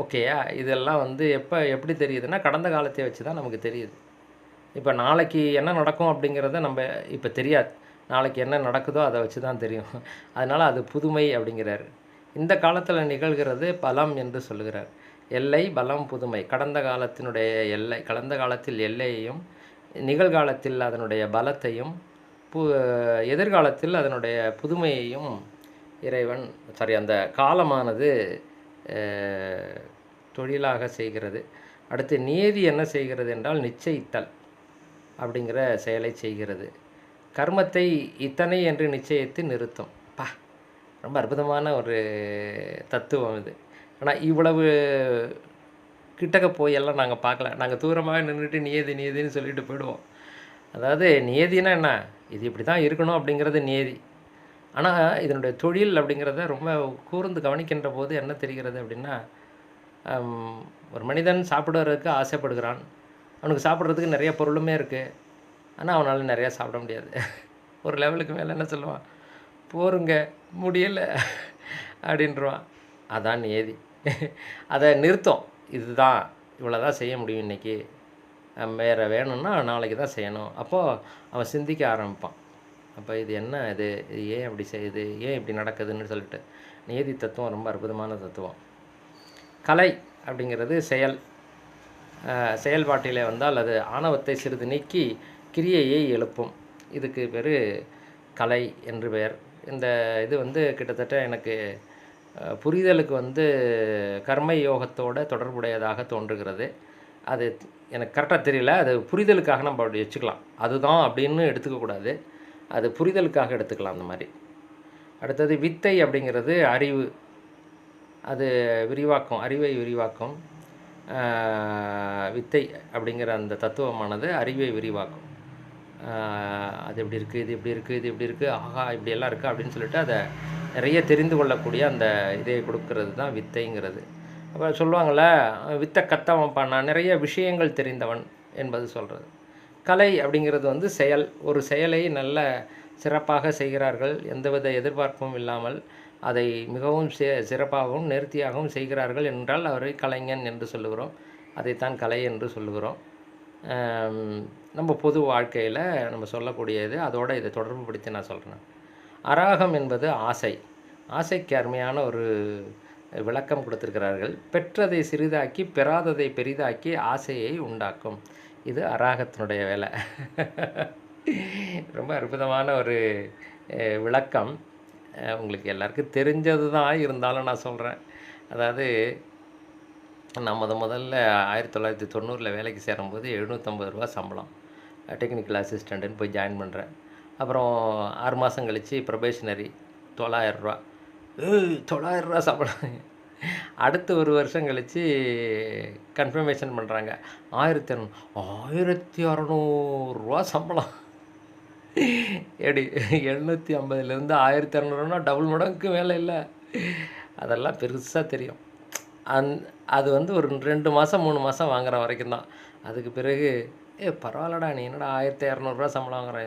ஓகேயா? இதெல்லாம் வந்து எப்படி தெரியுதுன்னா, கடந்த காலத்தை வச்சு தான் நமக்கு தெரியுது. இப்போ நாளைக்கு என்ன நடக்கும் அப்படிங்கிறத நம்ம இப்போ தெரியாது. நாளைக்கு என்ன நடக்குதோ அதை வச்சு தான் தெரியும். அதனால் அது புதுமை அப்படிங்கிறார். இந்த காலத்தில் நிகழ்கிறது பலம் என்று சொல்லுகிறார். எல்லை, பலம், புதுமை. கடந்த காலத்தினுடைய எல்லை, கடந்த காலத்தில் எல்லையையும், நிகழ்காலத்தில் அதனுடைய பலத்தையும், எதிர்காலத்தில் அதனுடைய புதுமையையும் இறைவன் அந்த காலமானது தொழிலாக செய்கிறது. அடுத்து நியதி என்ன செய்கிறது என்றால் நிச்சயித்தல் அப்படிங்கிற செயலை செய்கிறது. கர்மத்தை இத்தனை என்று நிச்சயித்து நிறுத்தும். ரொம்ப அற்புதமான ஒரு தத்துவம் இது. ஆனால் இவ்வளவு கிட்டக்க போயெல்லாம் நாங்கள் பார்க்கல. நாங்கள் தூரமாக நின்றுட்டு நியதின்னு சொல்லிட்டு போயிடுவோம். அதாவது நியதினா என்ன, இது இப்படி தான் இருக்கணும் அப்படிங்கிறது நியதி. ஆனால் இதனுடைய தொழில் அப்படிங்கிறத ரொம்ப கூர்ந்து கவனிக்கின்ற போது என்ன தெரிகிறது அப்படின்னா, ஒரு மனிதன் சாப்பிடுவதற்கு ஆசைப்படுகிறான். அவனுக்கு சாப்பிட்றதுக்கு நிறைய பொருளுமே இருக்குது. ஆனால் அவனால் நிறையா சாப்பிட முடியாது. ஒரு லெவலுக்கு மேலே என்ன சொல்லுவான், போருங்க முடியலை அப்படின்றான். அதான் நியதி. அதை நிறுத்தம். இதுதான், இவ்வளோ தான் செய்ய முடியும் இன்றைக்கி, வேறு வேணும்னா நாளைக்கு தான் செய்யணும். அப்போது அவன் சிந்திக்க ஆரம்பிப்பான். அப்போ இது என்ன, இது ஏன் அப்படி செய்யுது, ஏன் இப்படி நடக்குதுன்னு சொல்லிட்டு. நியதி தத்துவம் ரொம்ப அற்புதமான தத்துவம். கலை அப்படிங்கிறது செயல்பாட்டிலே வந்தால் அது ஆணவத்தை சிறிது நீக்கி கிரியையை எழுப்பும். இதுக்கு பேர் கலை என்று பெயர். இந்த இது வந்து கிட்டத்தட்ட எனக்கு புரிதலுக்கு வந்து கர்ம யோகத்தோடு தொடர்புடையதாக தோன்றுகிறது. அது எனக்கு கரெக்டாக தெரியல. அது புரிதலுக்காக நம்ம அப்படி வச்சுக்கலாம். அதுதான் அப்படின்னு எடுத்துக்கக்கூடாது, அது புரிதலுக்காக எடுத்துக்கலாம் அந்த மாதிரி. அடுத்தது வித்தை அப்படிங்கிறது அறிவு, அது விரிவாக்கம், அறிவை விரிவாக்கும். வித்தை அப்படிங்கிற அந்த தத்துவமானது அறிவை விரிவாக்கும். அது எப்படி இருக்குது, இது எப்படி இருக்குது, இது எப்படி இருக்குது, ஆஹா இப்படியெல்லாம் இருக்குது அப்படின்னு சொல்லிட்டு அதை நிறைய தெரிந்து கொள்ளக்கூடிய அந்த இதை கொடுக்கறது தான் வித்தைங்கிறது. அப்போ சொல்லுவாங்கள்ல, வித்தை கத்தவன் பண்ணான், நிறைய விஷயங்கள் தெரிந்தவன் என்பது சொல்கிறது. கலை அப்படிங்கிறது வந்து ஒரு செயலை நல்ல சிறப்பாக செய்கிறார்கள், எந்தவித எதிர்பார்ப்பும் இல்லாமல் அதை மிகவும் சிறப்பாகவும் நேர்த்தியாகவும் செய்கிறார்கள் என்றால் அவரை கலைஞன் என்று சொல்லுகிறோம். அதைத்தான் கலை என்று சொல்லுகிறோம். நம்ம பொது வாழ்க்கையில் நம்ம சொல்லக்கூடியது. அதோடு இதை தொடர்பு படுத்தி நான் சொல்கிறேன். அராகம் என்பது ஆசை. ஆசைக்கு அருமையான ஒரு விளக்கம் கொடுத்துருக்கிறார்கள். பெற்றதை சிறிதாக்கி பெறாததை பெரிதாக்கி ஆசையை உண்டாக்கும். இது அராகத்தினுடைய வேலை. ரொம்ப அற்புதமான ஒரு விளக்கம். உங்களுக்கு எல்லாருக்கும் தெரிஞ்சது தான், இருந்தாலும் நான் சொல்கிறேன். அதாவது நான் முதல்ல 1990 வேலைக்கு சேரும்போது ரூ. 750 சம்பளம். டெக்னிக்கல் அசிஸ்டண்ட்டுன்னு போய் ஜாயின் பண்ணுறேன். அப்புறம் 6 மாதம் கழித்து ப்ரொபேஷனரி ரூ. 900. ரூ. 900 சம்பளம். அடுத்து 1 வருஷம் கழித்து கன்ஃபர்மேஷன் பண்ணுறாங்க. 1600 சம்பளம். எப்படி 750லேருந்து 1200னா டபுள் மடங்குக்கு மேலே இல்லை. அதெல்லாம் பெருசாக தெரியும். அது வந்து ஒரு 2 மாதம் 3 மாதம் வாங்குற வரைக்கும் தான். அதுக்கு பிறகு பரவாயில்லடா, நீ என்னடா 1200 சம்பளம் வாங்குற,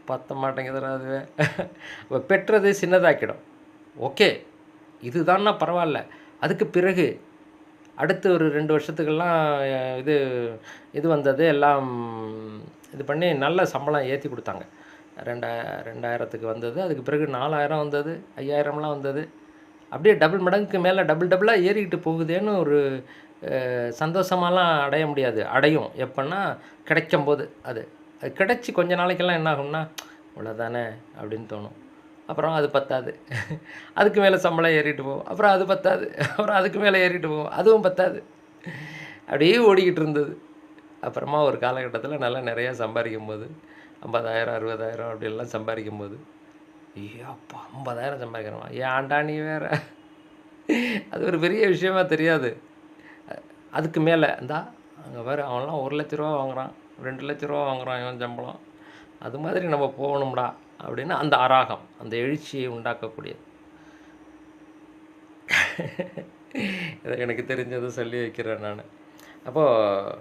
பத்த மாட்டேங்குதுடா அதுவே. இப்போ பெற்றது சின்னதாக்கிடும். ஓகே, இதுதான்னா பரவாயில்ல. அதுக்கு பிறகு அடுத்து ஒரு 2 வருஷத்துக்கெல்லாம் இது இது வந்தது, எல்லாம் இது பண்ணி நல்ல சம்பளம் ஏற்றி கொடுத்தாங்க. 2000க்கு வந்தது. அதுக்கு பிறகு 4000 வந்தது, 5000லாம் வந்தது. அப்படியே டபுள் மடங்குக்கு மேலே டபுளாக ஏறிக்கிட்டு போகுதேன்னு ஒரு சந்தோஷமாலாம் அடைய முடியாது. அடையும் எப்போன்னா கிடைக்கும்போது. அது கிடைச்சி கொஞ்ச நாளைக்கெல்லாம் என்ன ஆகும்னா, இவ்வளோதானே அப்படின்னு தோணும். அப்புறம் அது பத்தாது, அதுக்கு மேலே சம்பளம் ஏறிட்டு போகும். அப்புறம் அது பத்தாது, அப்புறம் அதுக்கு மேலே ஏறிட்டு போகும், அதுவும் பத்தாது. அப்படியே ஓடிக்கிட்டு இருந்தது. அப்புறமா ஒரு காலகட்டத்தில் நல்லா நிறையா சம்பாதிக்கும் போது 50,000 60,000 அப்படிலாம் சம்பாதிக்கும் போது, ஐயோப்பா 50,000 சம்பாதிக்கிறோமா, ஏன்டா நீ வேறு, அது ஒரு பெரிய விஷயமா தெரியாது. அதுக்கு மேலே இந்தா அங்கே வேறு அவன்லாம் 1,00,000 வாங்குகிறான், 2,00,000 வாங்குகிறான் இவன் சம்பளம், அது மாதிரி நம்ம போகணும்டா அப்படின்னு அந்த அராகம், அந்த எழுச்சியை உண்டாக்கக்கூடியது. இதை எனக்கு தெரிஞ்சதை சொல்லி வைக்கிறேன் நான். அப்போது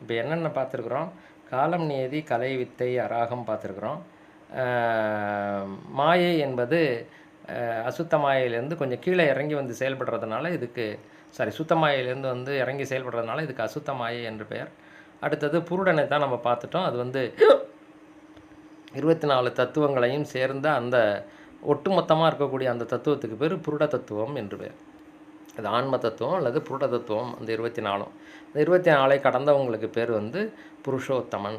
இப்போ என்னென்ன பார்த்துருக்குறோம்? காலம் நியதி, கலை, வித்தை, அராகம் பார்த்துருக்குறோம். மாயை என்பது அசுத்த மாயையிலேருந்து கொஞ்சம் கீழே இறங்கி வந்து செயல்படுறதுனால இதுக்கு சுத்த மாயையிலேருந்து வந்து இறங்கி செயல்படுறதுனால இதுக்கு அசுத்த மாயை என்று பெயர். அடுத்தது புருடனை தான் நம்ம பார்த்துட்டோம். அது வந்து 24 தத்துவங்களையும் சேர்ந்த அந்த ஒட்டுமொத்தமாக இருக்கக்கூடிய அந்த தத்துவத்துக்கு பேர் புருட தத்துவம் என்று பெயர். அது ஆன்ம தத்துவம் அல்லது புருட தத்துவம். அந்த 24 அந்த 24 கடந்தவங்களுக்கு பேர் வந்து புருஷோத்தமன்.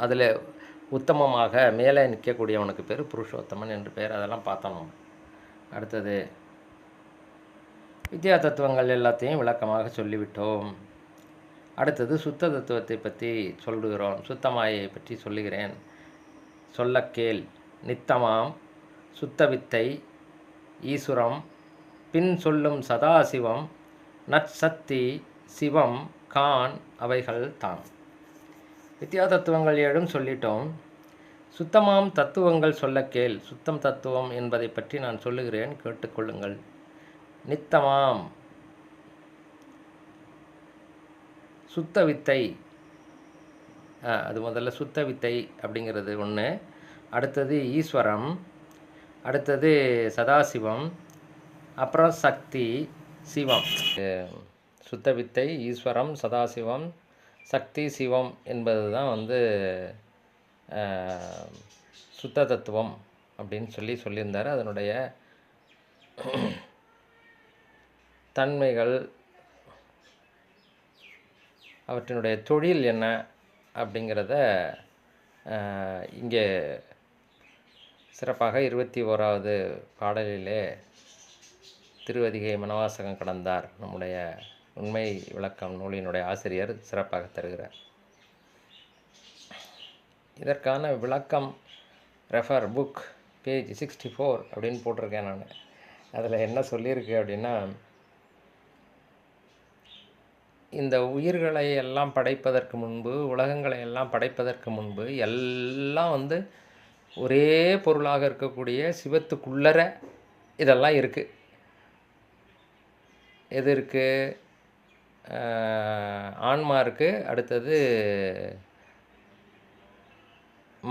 அதில் உத்தமமாக மேலே நிற்கக்கூடியவனுக்கு பேர் புருஷோத்தமன் என்று பெயர். அதெல்லாம் பார்த்தோம். அடுத்தது வித்யா தத்துவங்கள் எல்லாத்தையும் விளக்கமாக சொல்லிவிட்டோம். அடுத்தது சுத்த தத்துவத்தை பற்றி சொல்லுகிறோம். சுத்தமாயை பற்றி சொல்லுகிறேன். சொல்ல கேள். நித்தமாம், சுத்தவித்தை, ஈசுரம், பின் சொல்லும் சதாசிவம், நற்சக்தி, சிவம், கான் அவைகள் தான். வித்யா தத்துவங்கள் 7 சொல்லிட்டோம். சுத்தமாம் தத்துவங்கள் சொல்ல கேள். சுத்தம் தத்துவம் என்பதை பற்றி நான் சொல்லுகிறேன், கேட்டுக்கொள்ளுங்கள். நித்தமாம் சுத்த வித்தை, அது முதல்ல சுத்த வித்தை அப்படிங்கிறது ஒன்று. அடுத்தது ஈஸ்வரம், அடுத்தது சதாசிவம், அப்புறம் சக்தி, சிவம். சுத்த வித்தை, ஈஸ்வரம், சதாசிவம், சக்தி, சிவம் என்பது தான் வந்து சுத்த தத்துவம் அப்படின்னு சொல்லியிருந்தார். அதனுடைய தன்மைகள், அவற்றினுடைய தொழில் என்ன அப்படிங்கிறத இங்கே சிறப்பாக 21வது பாடலிலே திருவதிகை மனவாசகம் கடந்தார் நம்முடைய உண்மை விளக்கம் நூலினுடைய ஆசிரியர் சிறப்பாக தருகிறார். இதற்கான விளக்கம் ரெஃபர் புக் பேஜ் 64 அப்படின்னு போட்டிருக்கேன் நான். அதில் என்ன சொல்லியிருக்கு அப்படின்னா, இந்த உயிர்களை எல்லாம் படைப்பதற்கு முன்பு, உலகங்களை எல்லாம் படைப்பதற்கு முன்பு எல்லாம் வந்து ஒரே பொருளாக இருக்கக்கூடிய சிவத்துக்குள்ளர இதெல்லாம் இருக்குது. எது இருக்குது? ஆன்மா இருக்குது, அடுத்தது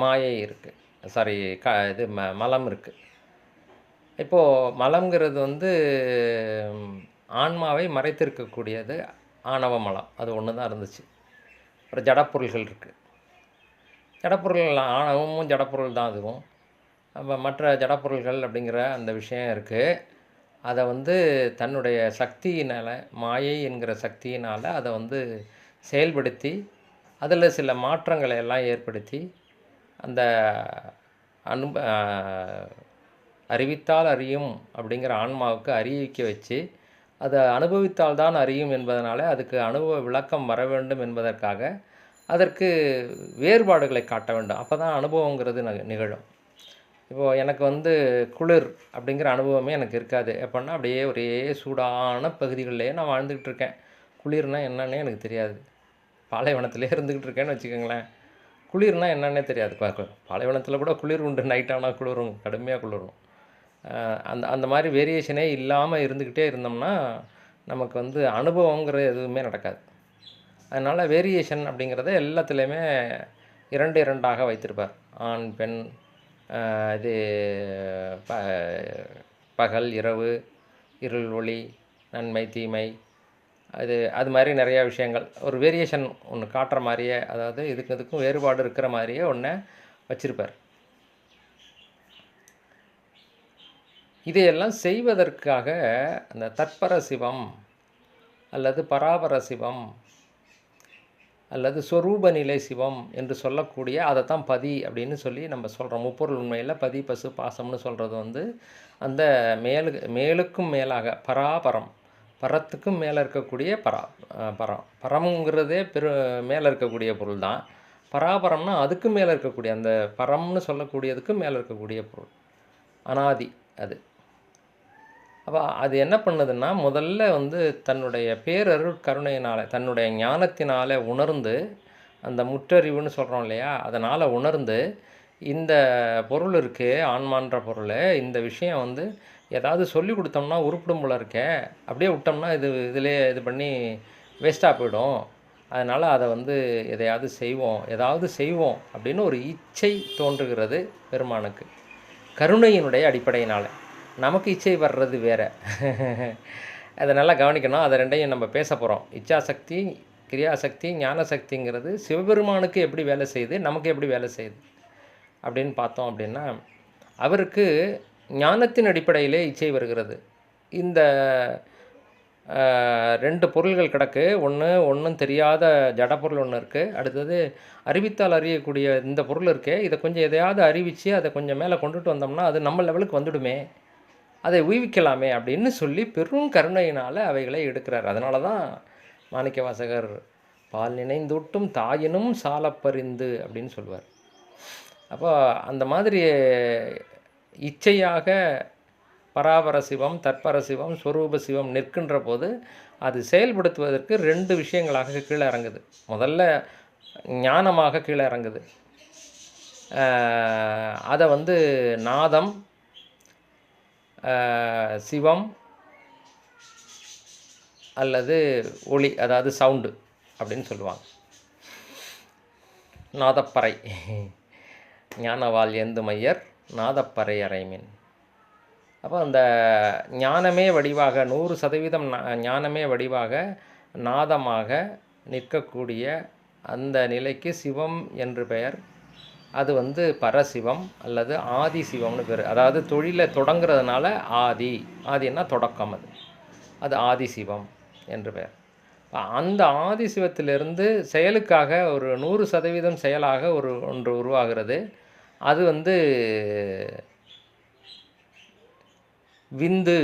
மாயை இருக்குது, இது மலம் இருக்குது. இப்போது மலம்ங்கிறது வந்து ஆன்மாவை மறைத்திருக்கக்கூடியது ஆணவ மலம். அது ஒன்று தான் இருந்துச்சு. அப்புறம் ஜடப்பொருள்கள் இருக்குது. ஜடப்பொருள், ஆணவமும் ஜடப்பொருள் தான். அதுவும் அப்போ மற்ற ஜடப்பொருள்கள் அப்படிங்கிற அந்த விஷயம் இருக்குது. அதை வந்து தன்னுடைய சக்தியினால், மாயை என்கிற சக்தியினால் அதை வந்து செயல்படுத்தி அதில் சில மாற்றங்களை எல்லாம் ஏற்படுத்தி அந்த அறிவித்தால் அறியும் அப்படிங்கிற ஆன்மாவுக்கு அறிவிக்க வச்சு அதை அனுபவித்தால் தான் அறியும் என்பதனால அதுக்கு அனுபவ விளக்கம் வர வேண்டும் என்பதற்காக அதற்கு வேறுபாடுகளை காட்ட வேண்டும். அப்போ தான் அனுபவங்கிறது நிகழும். இப்போது எனக்கு வந்து குளிர் அப்படிங்கிற அனுபவமே எனக்கு இருக்காது. எப்படின்னா அப்படியே ஒரே சூடான பகுதிகளிலேயே நான் வாழ்ந்துக்கிட்டு இருக்கேன். குளிர்னால் என்னன்னே எனக்கு தெரியாது. பாலைவனத்திலே இருந்துக்கிட்டு இருக்கேன்னு வச்சுக்கோங்களேன். குளிர்னால் என்னன்னே தெரியாது. பாலைவனத்தில் கூட குளிர் உண்டு, நைட் ஆனால் குளிரும், கடுமையாக குளிரும். அந்த அந்த மாதிரி வேரியேஷனே இல்லாமல் இருந்துக்கிட்டே இருந்தோம்னா நமக்கு வந்து அனுபவங்கிற எதுவுமே நடக்காது. அதனால் வேரியேஷன் அப்படிங்கிறத எல்லாத்துலேயுமே 2 2ஆக வைத்திருப்பார். ஆண் பெண், இது பகல் இரவு, இருள் ஒளி, நன்மை தீமை, அது மாதிரி நிறையா விஷயங்கள் ஒரு வேரியேஷன் ஒன்று காட்டுற மாதிரியே, அதாவது இதுக்கும் வேறுபாடு இருக்கிற மாதிரியே ஒன்றை வச்சுருப்பார். இதையெல்லாம் செய்வதற்காக அந்த தற்பர சிவம் அல்லது பராபர சிவம் அல்லது சொரூப நிலை சிவம் என்று சொல்லக்கூடிய அதைத்தான் பதி அப்படின்னு சொல்லி நம்ம சொல்கிறோம். முப்பொருள் உண்மையில் பதி பசு பாசம்னு சொல்கிறது வந்து அந்த மேலுக்கும் மேலாக பராபரம், பரத்துக்கும் மேலே இருக்கக்கூடிய பரம்ங்கிறதே மேலே இருக்கக்கூடிய பொருள் தான். பராபரம்னா அதுக்கும் மேலே இருக்கக்கூடிய, அந்த பரம்னு சொல்லக்கூடியதுக்கும் மேலே இருக்கக்கூடிய பொருள், அனாதி அது. அப்போ அது என்ன பண்ணுதுன்னா, முதல்ல வந்து தன்னுடைய பேரருள் கருணையினால், தன்னுடைய ஞானத்தினால் உணர்ந்து, அந்த முற்றறிவுன்னு சொல்கிறோம் இல்லையா, அதனால் உணர்ந்து இந்த பொருள் இருக்கே, ஆன்மான்ற பொருள், இந்த விஷயம் வந்து ஏதாவது சொல்லி கொடுத்தோம்னா உருப்பிடும் போல இருக்கே, அப்படியே விட்டோம்னா இதிலே இது பண்ணி வேஸ்ட்டாக போயிடும், அதனால் அதை வந்து ஏதாவது செய்வோம் அப்படின்னு ஒரு இச்சை தோன்றுகிறது பெருமானுக்கு, கருணையினுடைய அடிப்படையினால். நமக்கு இச்சை வர்றது வேறு. அதை நல்லா கவனிக்கணும். அதை ரெண்டையும் நம்ம பேச போகிறோம். இச்சாசக்தி, கிரியாசக்தி, ஞானசக்திங்கிறது சிவபெருமானுக்கு எப்படி வேலை செய்யுது, நமக்கு எப்படி வேலை செய்யுது அப்படின்னு பார்த்தோம் அப்படின்னா, அவருக்கு ஞானத்தின் அடிப்படையிலே இச்சை வருகிறது. இந்த 2 பொருள்கள் கிடக்கு. ஒன்றும் தெரியாத ஜடப்பொருள் ஒன்று இருக்குது. அடுத்தது அறிவித்தால் அறியக்கூடிய இந்த பொருள் இருக்கே, இதை கொஞ்சம் எதையாவது அறிவித்து அதை கொஞ்சம் மேலே கொண்டுட்டு வந்தோம்னா அது நம்ம லெவலுக்கு வந்துடுமே, அதை ஊவிக்கலாமே அப்படின்னு சொல்லி பெரும் கருணையினால் அவைகளை எடுக்கிறார். அதனால தான் மாணிக்க வாசகர் பால் நினைந்தூட்டும் தாயினும் சாலப்பறிந்து அப்படின்னு சொல்லுவார். அப்போ அந்த மாதிரி இச்சையாக பராபர சிவம், தற்பர சிவம், ஸ்வரூப சிவம் நிற்கின்ற போது அது செயல்படுத்துவதற்கு 2 விஷயங்களாக கீழே இறங்குது. முதல்ல ஞானமாக கீழே இறங்குது. அதை வந்து நாதம், சிவம் அல்லது ஒளி, அதாவது சவுண்டு அப்படின்னு சொல்லுவாங்க. நாதப்பறை, ஞானவால் எந்து மையர் நாதப்பறை அறைமின். அப்போ அந்த ஞானமே வடிவாக 100% ஞானமே வடிவாக நாதமாக நிற்கக்கூடிய அந்த நிலைக்கு சிவம் என்று பெயர். அது வந்து பரசிவம் அல்லது ஆதி சிவம்னு பேர். அதாவது தொழிலை தொடங்குறதுனால ஆதின்னா தொடக்கம், அது ஆதி சிவம் என்று பெயர். அந்த ஆதி சிவத்திலிருந்து செயலுக்காக ஒரு 100% செயலாக ஒன்று உருவாகிறது. அது வந்து விந்து,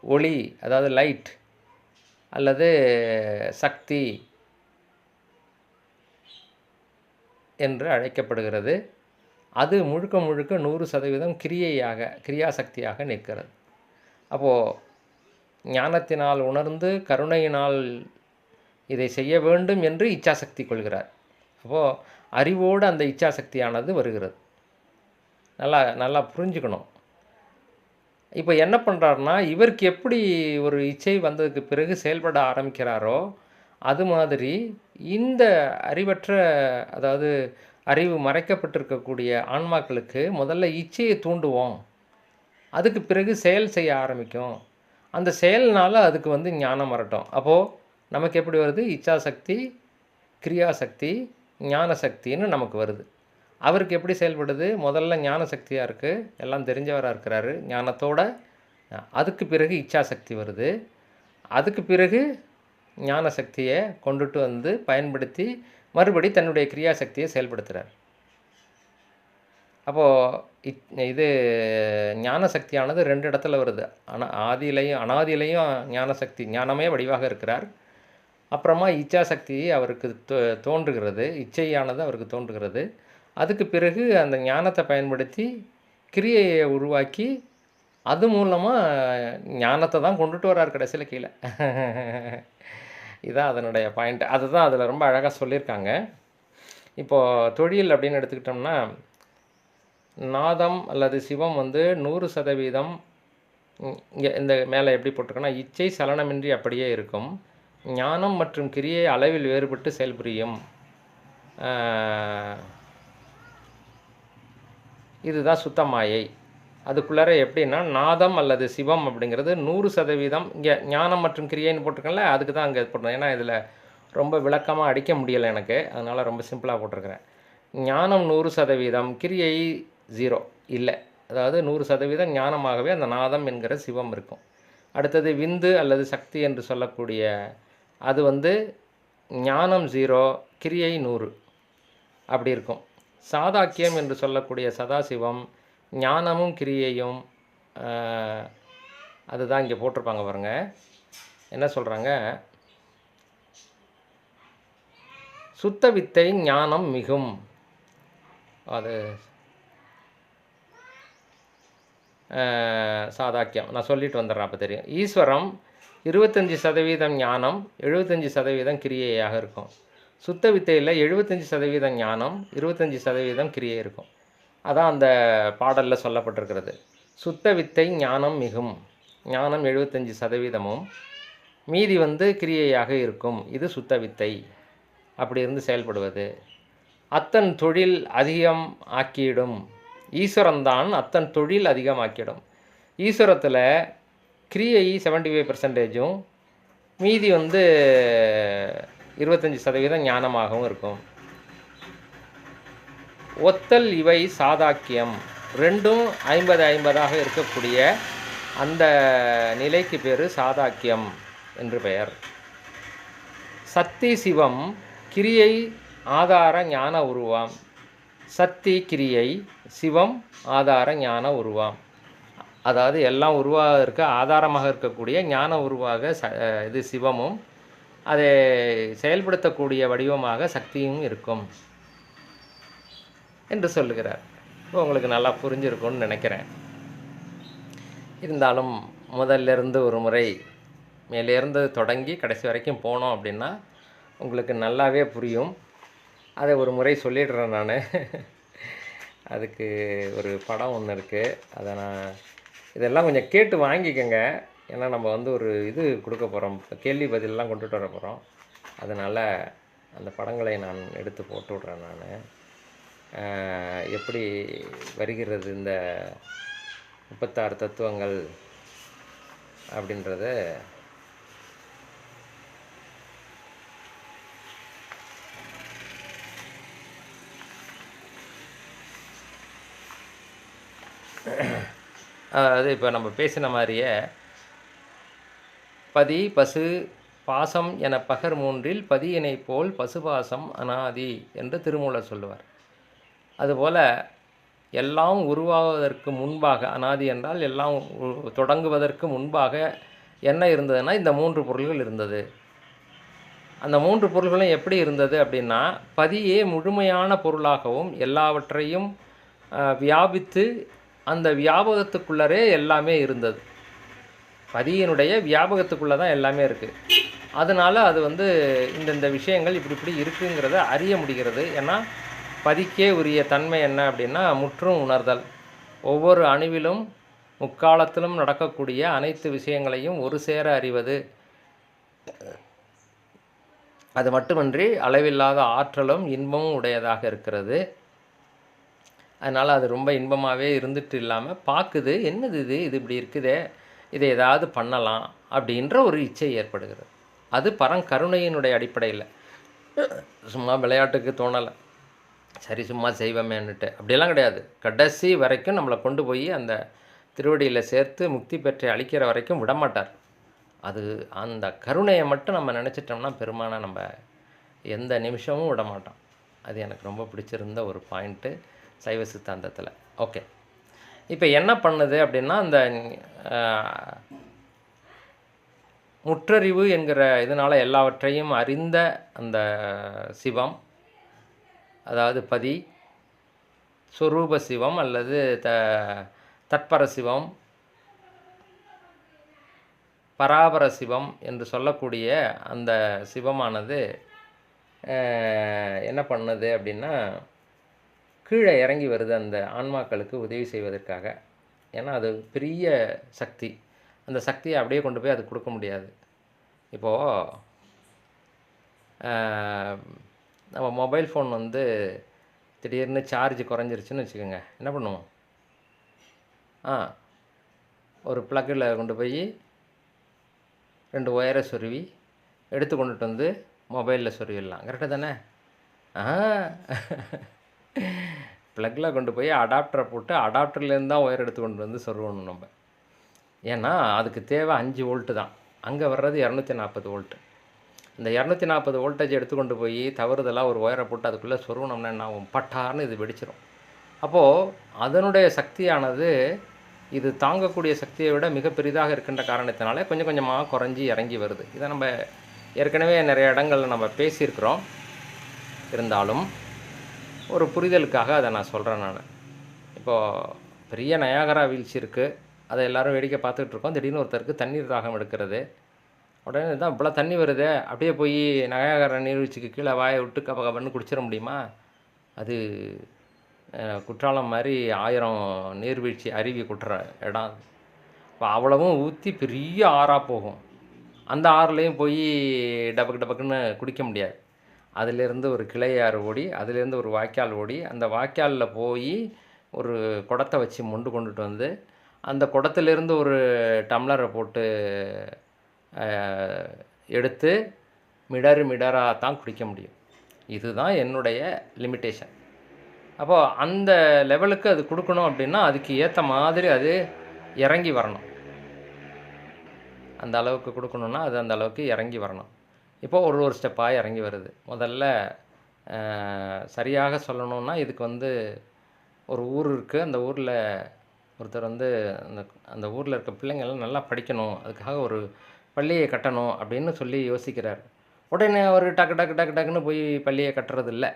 ஒளி, அதாவது லைட் அல்லது சக்தி என்று அழைக்கப்படுகிறது. அது முழுக்க 100% கிரியாசக்தியாக நிற்கிறது. அப்போது ஞானத்தினால் உணர்ந்து கருணையினால் இதை செய்ய வேண்டும் என்று இச்சாசக்தி கொள்கிறார். அப்போது அறிவோடு அந்த இச்சாசக்தியானது வருகிறது. நல்லா புரிஞ்சுக்கணும். இப்போ என்ன பண்ணுறாருனா, இவருக்கு எப்படி ஒரு இச்சை வந்ததுக்கு பிறகு செயல்பட ஆரம்பிக்கிறாரோ அது மாதிரி இந்த அறிவற்ற, அதாவது அறிவு மறைக்கப்பட்டிருக்கக்கூடிய ஆன்மாக்களுக்கு முதல்ல இச்சையை தூண்டுவோம், அதுக்கு பிறகு செயல் செய்ய ஆரம்பிக்கும். அந்த செயல்னால் அதுக்கு வந்து ஞானம் வரட்டும். அப்போது நமக்கு எப்படி வருது? இச்சாசக்தி, கிரியாசக்தி, ஞானசக்தின்னு நமக்கு வருது. அவருக்கு எப்படி செயல்படுது? முதல்ல ஞானசக்தியாக இருக்குது, எல்லாம் தெரிஞ்சவராக இருக்கிறாரு ஞானத்தோட. அதுக்கு பிறகு இச்சாசக்தி வருது. அதுக்கு பிறகு ஞானசக்தியை கொண்டுட்டு வந்து பயன்படுத்தி மறுபடி தன்னுடைய கிரியாசக்தியை செயல்படுத்துகிறார். அப்போது இது ஞான சக்தியானது 2 இடத்துல வருது. அனாதியிலையும் ஞான சக்தி, ஞானமே வடிவாக இருக்கிறார். அப்புறமா இச்சா சக்தி அவருக்கு தோன்றுகிறது, இச்சையானது அவருக்கு தோன்றுகிறது. அதுக்கு பிறகு அந்த ஞானத்தை பயன்படுத்தி கிரியையை உருவாக்கி அது மூலமாக ஞானத்தை தான் கொண்டுட்டு வர்றார் கடைசியில் கீழே. இதுதான் அதனுடைய பாயிண்ட். அதுதான் அதில் ரொம்ப அழகாக சொல்லியிருக்காங்க. இப்போது தொழில் அப்படின்னு எடுத்துக்கிட்டோம்னா, நாதம் அல்லது சிவம் வந்து 100% இங்கே இந்த மேலே எப்படி போட்டிருக்கோன்னா, இச்சை சலனமின்றி அப்படியே இருக்கும். ஞானம் மற்றும் கிரியை அளவில் வேறுபட்டு செயல்புரியும். இதுதான் சுத்த மாயை. அதுக்குள்ளார எப்படின்னா, நாதம் அல்லது சிவம் அப்படிங்கிறது 100% இங்கே ஞானம் மற்றும் கிரியைன்னு போட்டிருக்கேன்ல, அதுக்கு தான் அங்கே போட்டிருக்கேன். ஏன்னா இதில் ரொம்ப விளக்கமாக அடிக்க முடியலை எனக்கு, அதனால் ரொம்ப சிம்பிளாக போட்டிருக்கிறேன். ஞானம் 100%, கிரியை 0 இல்லை. அதாவது 100% ஞானமாகவே அந்த நாதம் என்கிற சிவம் இருக்கும். அடுத்தது விந்து அல்லது சக்தி என்று சொல்லக்கூடிய அது வந்து ஞானம் 0, கிரியை 100 அப்படி இருக்கும். சாதாக்கியம் என்று சொல்லக்கூடிய சதாசிவம் ஞானமும் கிரியையும் அதுதான் இங்கே போட்டிருப்பாங்க பாருங்கள். என்ன சொல்கிறாங்க, சுத்த வித்தை ஞானம் மிகும். அது சாதாக்கியம் நான் சொல்லிட்டு வந்துடுறேன், அப்போ தெரியும். ஈஸ்வரம் 25% ஞானம், 75% கிரியையாக இருக்கும். சுத்த வித்தையில் 75% ஞானம், 25% கிரியை இருக்கும். அதான் அந்த பாடலில் சொல்லப்பட்டிருக்கிறது. சுத்த வித்தை ஞானம் மிகும், ஞானம் 75%, மீதி வந்து கிரியையாக இருக்கும். இது சுத்த வித்தை. அப்படி இருந்து செயல்படுவது. அத்தன் தொழில் அதிகம் ஆக்கிடும். ஈஸ்வரன்தான் அத்தன் தொழில் அதிகமாக்கிடும். ஈஸ்வரத்தில் கிரியை 75%, மீதி வந்து 25% ஞானமாகவும் இருக்கும். ஒத்தல் இவை சாதாக்கியம். ரெண்டும் 50-50 இருக்கக்கூடிய அந்த நிலைக்கு பேர் சாதாக்கியம் என்று பெயர். சக்தி சிவம் கிரியை ஆதார ஞான உருவாம். சக்தி கிரியை, சிவம் ஆதார ஞான உருவாம். அதாவது எல்லாம் உருவாக ஆதாரமாக இருக்கக்கூடிய ஞான உருவாக இது சிவமும், அதை செயல்படுத்தக்கூடிய வடிவமாக சக்தியும் இருக்கும் என்று சொல்லுகிறார். இப்போ உங்களுக்கு நல்லா புரிஞ்சிருக்கும்னு நினைக்கிறேன். இருந்தாலும் முதல்லிருந்து ஒரு முறை மேலேருந்து தொடங்கி கடைசி வரைக்கும் போனோம் அப்படின்னா உங்களுக்கு நல்லாவே புரியும். அதை ஒரு முறை சொல்லிடுறேன் நான். அதுக்கு ஒரு படம் ஒன்று இருக்குது, அதை நான் இதெல்லாம் கொஞ்சம் கேட்டு வாங்கிக்கோங்க. ஏன்னா நம்ம வந்து ஒரு இது கொடுக்க போகிறோம், கேள்வி பதிலெலாம் கொண்டுட்டு வர போகிறோம். அதனால் அந்த படங்களை நான் எடுத்து போட்டு விட்றேன். நான் எப்படி வருகிறது இந்த 36 தத்துவங்கள் அப்படின்றத அதாவது இப்போ நம்ம பேசின மாதிரியே பதி பசு பாசம் என பகர் மூன்றில் பதியினை போல் பசுபாசம் அனாதி என்று திருமூலர் சொல்லுவார். அதுபோல் எல்லாம் உருவாவதற்கு முன்பாக, அனாதி என்றால் எல்லாம் தொடங்குவதற்கு முன்பாக என்ன இருந்ததுன்னா இந்த 3 பொருள்கள் இருந்தது. அந்த 3 பொருள்களும் எப்படி இருந்தது அப்படின்னா, பதியே முழுமையான பொருளாகவும் எல்லாவற்றையும் வியாபித்து அந்த வியாபகத்துக்குள்ளரே எல்லாமே இருந்தது. பதியினுடைய வியாபகத்துக்குள்ளே தான் எல்லாமே இருக்குது. அதனால் அது வந்து இந்தந்த விஷயங்கள் இப்படி இருக்குங்கிறத அறிய முடிகிறது. ஏன்னா பதிக்கே உரிய தன்மை என்ன அப்படின்னா முற்றும் உணர்தல். ஒவ்வொரு அணுவிலும் முக்காலத்திலும் நடக்கக்கூடிய அனைத்து விஷயங்களையும் ஒரு சேர அறிவது. அது மட்டுமின்றி அளவில்லாத ஆற்றலும் இன்பமும் உடையதாக இருக்கிறது. அதனால் அது ரொம்ப இன்பமாகவே இருந்துட்டு இல்லாமல் பார்க்குது, என்னது இது இப்படி இருக்குதே, இதை ஏதாவது பண்ணலாம் அப்படின்ற ஒரு இச்சை ஏற்படுகிறது. அது பரங்கருணையினுடைய அடிப்படையில். சும்மா விளையாட்டுக்கு தோணலை, சரி சும்மா செய்வோமேன்னுட்டு அப்படியெல்லாம் கிடையாது. கடைசி வரைக்கும் நம்மளை கொண்டு போய் அந்த திருவடியில் சேர்த்து முக்தி பெற்றை அளிக்கிற வரைக்கும் விடமாட்டார். அது அந்த கருணையை மட்டும் நம்ம நினச்சிட்டோம்னா பெருமான நம்ம எந்த நிமிஷமும் விடமாட்டோம். அது எனக்கு ரொம்ப பிடிச்சிருந்த ஒரு பாயிண்ட்டு சைவ சித்தாந்தத்தில். ஓகே. இப்போ என்ன பண்ணுது அப்படின்னா, அந்த முற்றறிவு என்கிற இதனால் எல்லாவற்றையும் அறிந்த அந்த சிவம், அதாவது பதி, சொரூப சிவம் அல்லது தத்பர சிவம், பராபர சிவம் என்று சொல்லக்கூடிய அந்த சிவமானது என்ன பண்ணுது அப்படின்னா, கீழே இறங்கி வருது அந்த ஆன்மாக்களுக்கு உதவி செய்வதற்காக. ஏன்னா அது பெரிய சக்தி. அந்த சக்தியை அப்படியே கொண்டு போய் அது கொடுக்க முடியாது. இப்போது நம்ம மொபைல் ஃபோன் வந்து திடீர்னு சார்ஜ் குறைஞ்சிருச்சுன்னு வச்சுக்கோங்க, என்ன பண்ணுவோம்? ஒரு ப்ளக்கில் கொண்டு போய் 2 ஒயரை சொருவி எடுத்து கொண்டுட்டு வந்து மொபைலில் சொருவிடலாம். கரெக்டு தானே? ப்ளக்கில் கொண்டு போய் அடாப்டரை போட்டு அடாப்டர்லேருந்து தான் ஒயர் எடுத்து கொண்டு வந்து சொருவணும் நம்ம. ஏன்னா அதுக்கு தேவை 5 வோல்ட்டு தான். அங்கே வர்றது 240 வோல்ட்டு. இந்த 240 வோல்டேஜ் எடுத்து கொண்டு போய் தவறுதலாக ஒரு ஒயரை போட்டு அதுக்குள்ளே சொருவினோம்னா என்ன ஆகும்? பட்டார்னு இது வெடிச்சிடும். அப்போது அதனுடைய சக்தியானது இது தாங்கக்கூடிய சக்தியை விட மிக பெரிதாக இருக்கின்ற காரணத்தினாலே கொஞ்சம் கொஞ்சமாக குறைஞ்சி இறங்கி வருது. இதை நம்ம ஏற்கனவே நிறைய இடங்களில் நம்ம பேசியிருக்கிறோம். இருந்தாலும் ஒரு புரிதலுக்காக அதை நான் சொல்கிறேன். இப்போது பெரிய நயாகரா வீழ்ச்சி இருக்குது, அதை எல்லோரும் வேடிக்கை பார்த்துக்கிட்டு இருக்கோம். திடீர்னு ஒருத்தருக்கு தண்ணீர் தாகம் எடுக்கிறது. உடனே தான் இவ்வளோ தண்ணி வருது, அப்படியே போய் நயாகரா நீர்வீழ்ச்சிக்கு கீழே வாயை விட்டு கபன்னு குடிச்சிட முடியுமா? அது குற்றாலம் மாதிரி 1000 நீர்வீழ்ச்சி அருவி கொட்டுற இடம். இப்போ அவ்வளவும் ஊற்றி பெரிய ஆறாக போகும். அந்த ஆறுலேயும் போய் டபக்கு டபக்குன்னு குடிக்க முடியாது. அதிலேருந்து ஒரு கிளையாறு ஓடி, அதிலேருந்து ஒரு வாய்க்கால் ஓடி, அந்த வாய்க்காலில் போய் ஒரு குடத்தை வச்சு மொண்டு கொண்டுட்டு வந்து அந்த குடத்துலேருந்து ஒரு டம்ளரை போட்டு எடுத்து மிடராக தான் குடிக்க முடியும். இதுதான் என்னுடைய லிமிட்டேஷன். அப்போது அந்த லெவலுக்கு அது கொடுக்கணும் அப்படின்னா அதுக்கு ஏற்ற மாதிரி அது இறங்கி வரணும். அந்த அளவுக்கு கொடுக்கணுன்னா அது அந்த அளவுக்கு இறங்கி வரணும். இப்போது ஒரு ஸ்டெப்பாக இறங்கி வருது. முதல்ல சரியாக சொல்லணுன்னா, இதுக்கு வந்து ஒரு ஊர் இருக்குது. அந்த ஊரில் ஒருத்தர் வந்து அந்த ஊரில் இருக்க பிள்ளைங்கள்லாம் நல்லா படிக்கணும், அதுக்காக ஒரு பள்ளியை கட்டணும் அப்படின்னு சொல்லி யோசிக்கிறார். உடனே அவர் டக்கு டக்கு டக்கு டக்குன்னு போய் பள்ளியை கட்டுறதில்லை.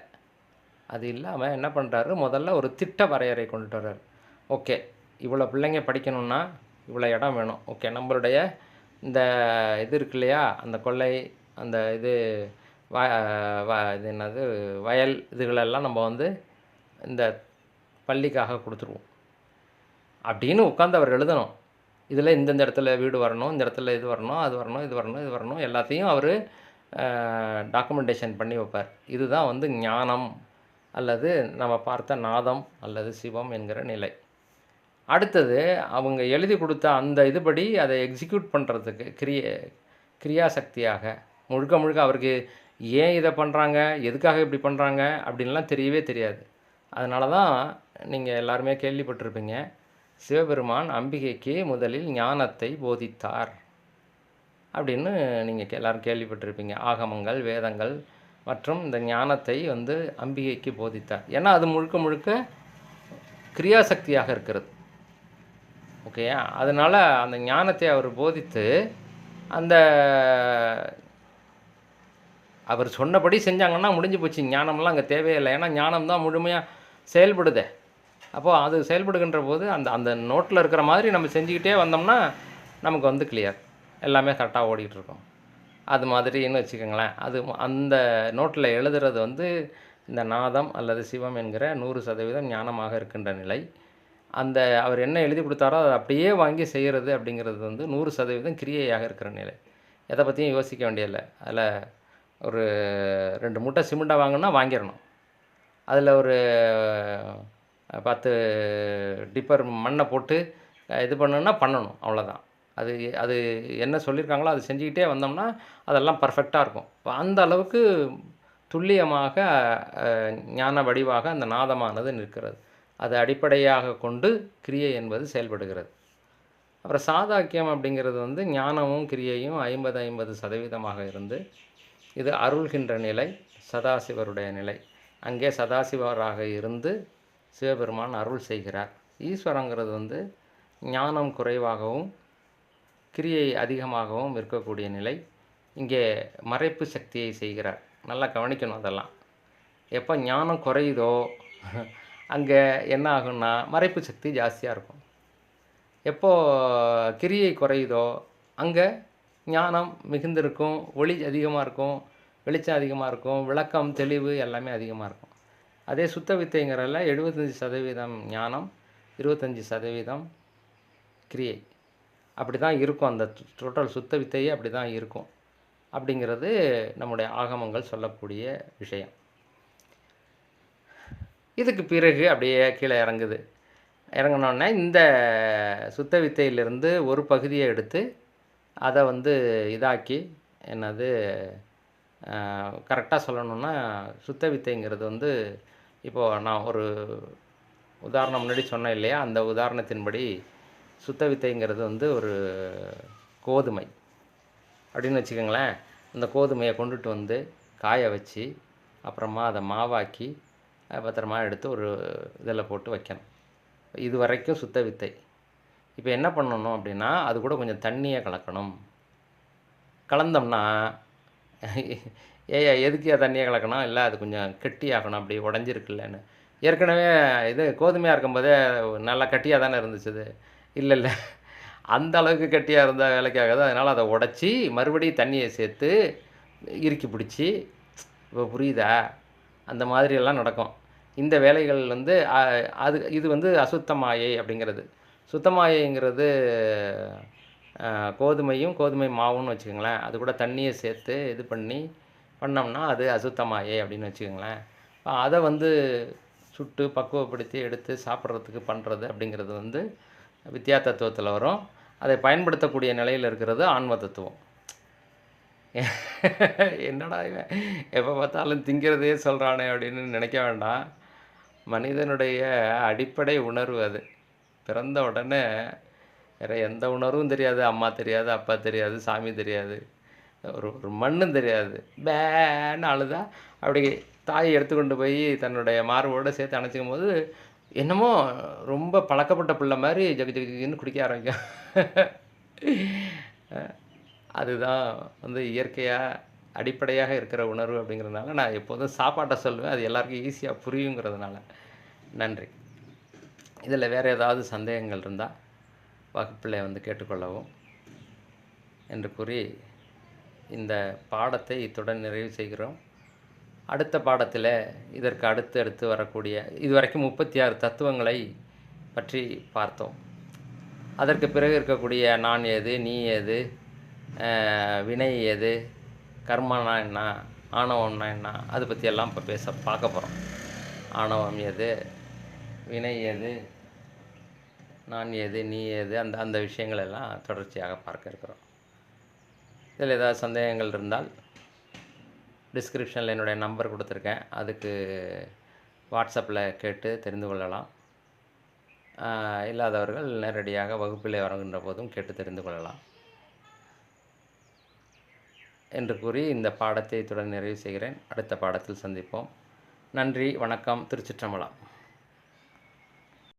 அது இல்லாமல் என்ன பண்ணுறாரு, முதல்ல ஒரு திட்ட வரையறை கொண்டுட்டு வர்றார். ஓகே, இவ்வளோ பிள்ளைங்க படிக்கணுன்னா இவ்வளோ இடம் வேணும். ஓகே, நம்மளுடைய இந்த இது இருக்கு இல்லையா, அந்த கொல்லை, அந்த இது இது என்னது வயல், இதுகளெல்லாம் நம்ம வந்து இந்த பள்ளிக்காக கொடுத்துருவோம் அப்படின்னு உட்காந்து அவர் எழுதணும். இதில் இந்தந்த இடத்துல வீடு வரணும், இந்த இடத்துல இது வரணும், அது வரணும், இது வரணும், இது வரணும், எல்லாத்தையும் அவர் டாக்குமெண்டேஷன் பண்ணி வைப்பார். இதுதான் வந்து ஞானம் அல்லது நம்ம பார்த்த நாதம் அல்லது சிவம் என்கிற நிலை. அடுத்தது அவங்க எழுதி கொடுத்த அந்த இதுபடி அதை எக்ஸிக்யூட் பண்ணுறதுக்கு கிரியாசக்தியாக முழுக்க அவருக்கு ஏன் இதை பண்ணுறாங்க, எதுக்காக இப்படி பண்ணுறாங்க அப்படின்லாம் தெரியவே தெரியாது. அதனால தான் நீங்கள் எல்லாருமே கேள்விப்பட்டிருப்பீங்க, சிவபெருமான் அம்பிகைக்கு முதலில் ஞானத்தை போதித்தார் அப்படின்னு நீங்கள் எல்லோரும் கேள்விப்பட்டிருப்பீங்க. ஆகமங்கள், வேதங்கள் மற்றும் இந்த ஞானத்தை வந்து அம்பிகைக்கு போதித்தார். ஏன்னா அது முழுக்க கிரியாசக்தியாக இருக்கிறது. ஓகேயா? அதனால் அந்த ஞானத்தை அவர் போதித்து அந்த அவர் சொன்னபடி செஞ்சாங்கன்னா முடிஞ்சு போச்சு. ஞானம்லாம் அங்கே தேவையில்லை. ஏன்னா ஞானம் தான் முழுமையாக செயல்படுதே. அப்போது அது செயல்படுகின்ற போது அந்த நோட்டில் இருக்கிற மாதிரி நம்ம செஞ்சுக்கிட்டே வந்தோம்னா நமக்கு வந்து கிளியர், எல்லாமே கரெக்டாக ஓடிக்கிட்டு இருக்கோம். அது மாதிரின்னு வச்சுக்கோங்களேன். அது அந்த நோட்டில் எழுதுறது வந்து இந்த நாதம் அல்லது சிவம் என்கிற 100% ஞானமாக இருக்கின்ற நிலை. அந்த அவர் என்ன எழுதி கொடுத்தாரோ அதை அப்படியே வாங்கி செய்கிறது அப்படிங்கிறது வந்து 100% கிரியையாக இருக்கிற நிலை. எதை பற்றியும் யோசிக்க வேண்டியதில்லை. அதில் ஒரு 2 மூட்டை சிமெண்ட்டாக வாங்கினா வாங்கிடணும். அதில் ஒரு 10 டிப்பர் மண்ணை போட்டு இது பண்ணணுன்னா பண்ணணும், அவ்வளோதான். அது என்ன சொல்லியிருக்காங்களோ அது செஞ்சுக்கிட்டே வந்தோம்னா அதெல்லாம் பர்ஃபெக்டாக இருக்கும். அந்த அளவுக்கு துல்லியமாக ஞான வடிவாக அந்த நாதமானது நிற்கிறது. அதை அடிப்படையாக கொண்டு கிரியை என்பது செயல்படுகிறது. அப்புறம் சாதாக்கியம் அப்படிங்கிறது வந்து ஞானமும் கிரியையும் 50-50% இருந்து இது அருள்கின்ற நிலை, சதாசிவருடைய நிலை. அங்கே சதாசிவராக இருந்து சிவபெருமான் அருள் செய்கிறார். ஈஸ்வரங்கிறது வந்து ஞானம் குறைவாகவும் கிரியை அதிகமாகவும் இருக்கக்கூடிய நிலை. இங்கே மறைப்பு சக்தியை செய்கிறார். நல்லா கவனிக்கணும் அதெல்லாம். எப்போ ஞானம் குறையுதோ அங்கே என்ன ஆகும்னா மறைப்பு சக்தி ஜாஸ்தியாக இருக்கும். எப்போ கிரியை குறையுதோ அங்கே ஞானம் மிகுந்திருக்கும், ஒளி அதிகமாக இருக்கும், வெளிச்சம் அதிகமாக இருக்கும், விளக்கம் தெளிவு எல்லாமே அதிகமாக இருக்கும். அதே சுத்த வித்தைங்கிறதுல 75% ஞானம், 25% கிரியை. அப்படி தான் இருக்கும். அந்த டோட்டல் சுத்த வித்தையே அப்படி தான் இருக்கும். அப்படிங்கிறது நம்முடைய ஆகமங்கள் சொல்லக்கூடிய விஷயம். இதுக்கு பிறகு அப்படியே கீழே இறங்குது. இறங்கினோடனே இந்த சுத்த வித்தையிலிருந்து ஒரு பகுதியை எடுத்து அதை வந்து இதாக்கி என்னது கரெக்டாக சொல்லணுன்னா சுத்த வித்தைங்கிறது வந்து இப்போது நான் ஒரு உதாரணம் முன்னாடி சொன்னேன் இல்லையா, அந்த உதாரணத்தின்படி சுத்த வித்தைங்கிறது வந்து ஒரு கோதுமை அப்படின்னு வச்சுக்கோங்களேன். அந்த கோதுமையை கொண்டுட்டு வந்து காய வச்சு அப்புறமா அதை மாவாக்கி பத்திரமா எடுத்து ஒரு இதில் போட்டு வைக்கணும். இது வரைக்கும் சுத்த வித்தை. இப்போ என்ன பண்ணணும் அப்படின்னா அது கூட கொஞ்சம் தண்ணியை கலக்கணும். கலந்தோம்னா ஏயா எதுக்கு தண்ணியை கலக்கணும், இல்லை அது கொஞ்சம் கெட்டியாகணும், அப்படி உடஞ்சிருக்குல்லன்னு. ஏற்கனவே இது கோதுமையாக இருக்கும்போதே நல்லா கட்டியாக தானே இருந்துச்சு. இல்லை இல்லை, அந்த அளவுக்கு கட்டியாக இருந்தால் வேலைக்காகாது. அதனால் அதை உடச்சி மறுபடியும் தண்ணியை சேர்த்து இறுக்கி பிடிச்சி, இப்போ புரியுதா, அந்த மாதிரியெல்லாம் நடக்கும். இந்த வேலைகள் வந்து இது வந்து அசுத்த மாயை அப்படிங்கிறது. சுத்த மாயைங்கிறது கோதுமையும் கோதுமை மாவுன்னு வச்சுக்கோங்களேன். அது கூட தண்ணியை சேர்த்து இது பண்ணோம்னா அது அசுத்த மாயை அப்படின்னு வச்சுக்கோங்களேன். அதை வந்து சுட்டு பக்குவப்படுத்தி எடுத்து சாப்பிட்றதுக்கு பண்ணுறது அப்படிங்கிறது வந்து வித்யா தத்துவத்தில் வரும். அதை பயன்படுத்தக்கூடிய நிலையில் இருக்கிறது ஆன்ம தத்துவம். என்னடா இவன் எப்போ பார்த்தாலும் திங்கிறதே சொல்கிறானே அப்படின்னு நினைக்க வேண்டாம். மனிதனுடைய அடிப்படை உணர்வு அது. பிறந்த உடனே வேறு எந்த உணர்வும் தெரியாது. அம்மா தெரியாது, அப்பா தெரியாது, சாமி தெரியாது, ஒரு மண்ணும் தெரியாது. பேன்னு அழுதா அப்படி தாயை எடுத்துக்கொண்டு போய் தன்னுடைய மார்போடு சேர்த்து அணைச்சிக்கும் போது என்னமோ ரொம்ப பழக்கப்பட்ட பிள்ளை மாதிரி ஜகு ஜகுன்னு குடிக்க ஆரம்பிக்கும். அதுதான் வந்து இயற்கையாக அடிப்படையாக இருக்கிற உணர்வு அப்படிங்கிறதுனால நான் எப்போதும் சாப்பாட்டை சொல்லுவேன். அது எல்லாருக்கும் ஈஸியாக புரியுங்கிறதுனால. நன்றி. இதில் வேறு ஏதாவது சந்தேகங்கள் இருந்தால் வகுப்பில் வந்து கேட்டுக்கொள்ளவும் என்று கூறி இந்த பாடத்தை இத்துடன் நிறைவு செய்கிறோம். அடுத்த பாடத்தில் இதற்கு அடுத்து வரக்கூடிய இதுவரைக்கும் 36 தத்துவங்களை பற்றி பார்த்தோம். அதற்கு பிறகு இருக்கக்கூடிய நான் ஏது, நீ ஏது, வினை ஏது, கர்மனா என்ன, ஆணவம்னா என்ன, அதை பற்றியெல்லாம் இப்போ பார்க்க போகிறோம். ஆணவம் ஏது, வினை ஏது, நான் ஏது, நீ ஏது, அந்த விஷயங்கள் எல்லாம் தொடர்ச்சியாக பார்க்க இருக்கிறோம். இதில் ஏதாவது சந்தேகங்கள் இருந்தால் டிஸ்கிரிப்ஷனில் என்னுடைய நம்பர் கொடுத்துருக்கேன். அதுக்கு வாட்ஸ்அப்பில் கேட்டு தெரிந்து கொள்ளலாம். இல்லாதவர்கள் நேரடியாக வகுப்பில் வருகின்ற போதும் கேட்டு தெரிந்து கொள்ளலாம் என்று கூறி இந்த பாடத்தை இத்துடன் நிறைவு செய்கிறேன். அடுத்த பாடத்தில் சந்திப்போம். நன்றி, வணக்கம். திருச்சிற்றம்பலம்.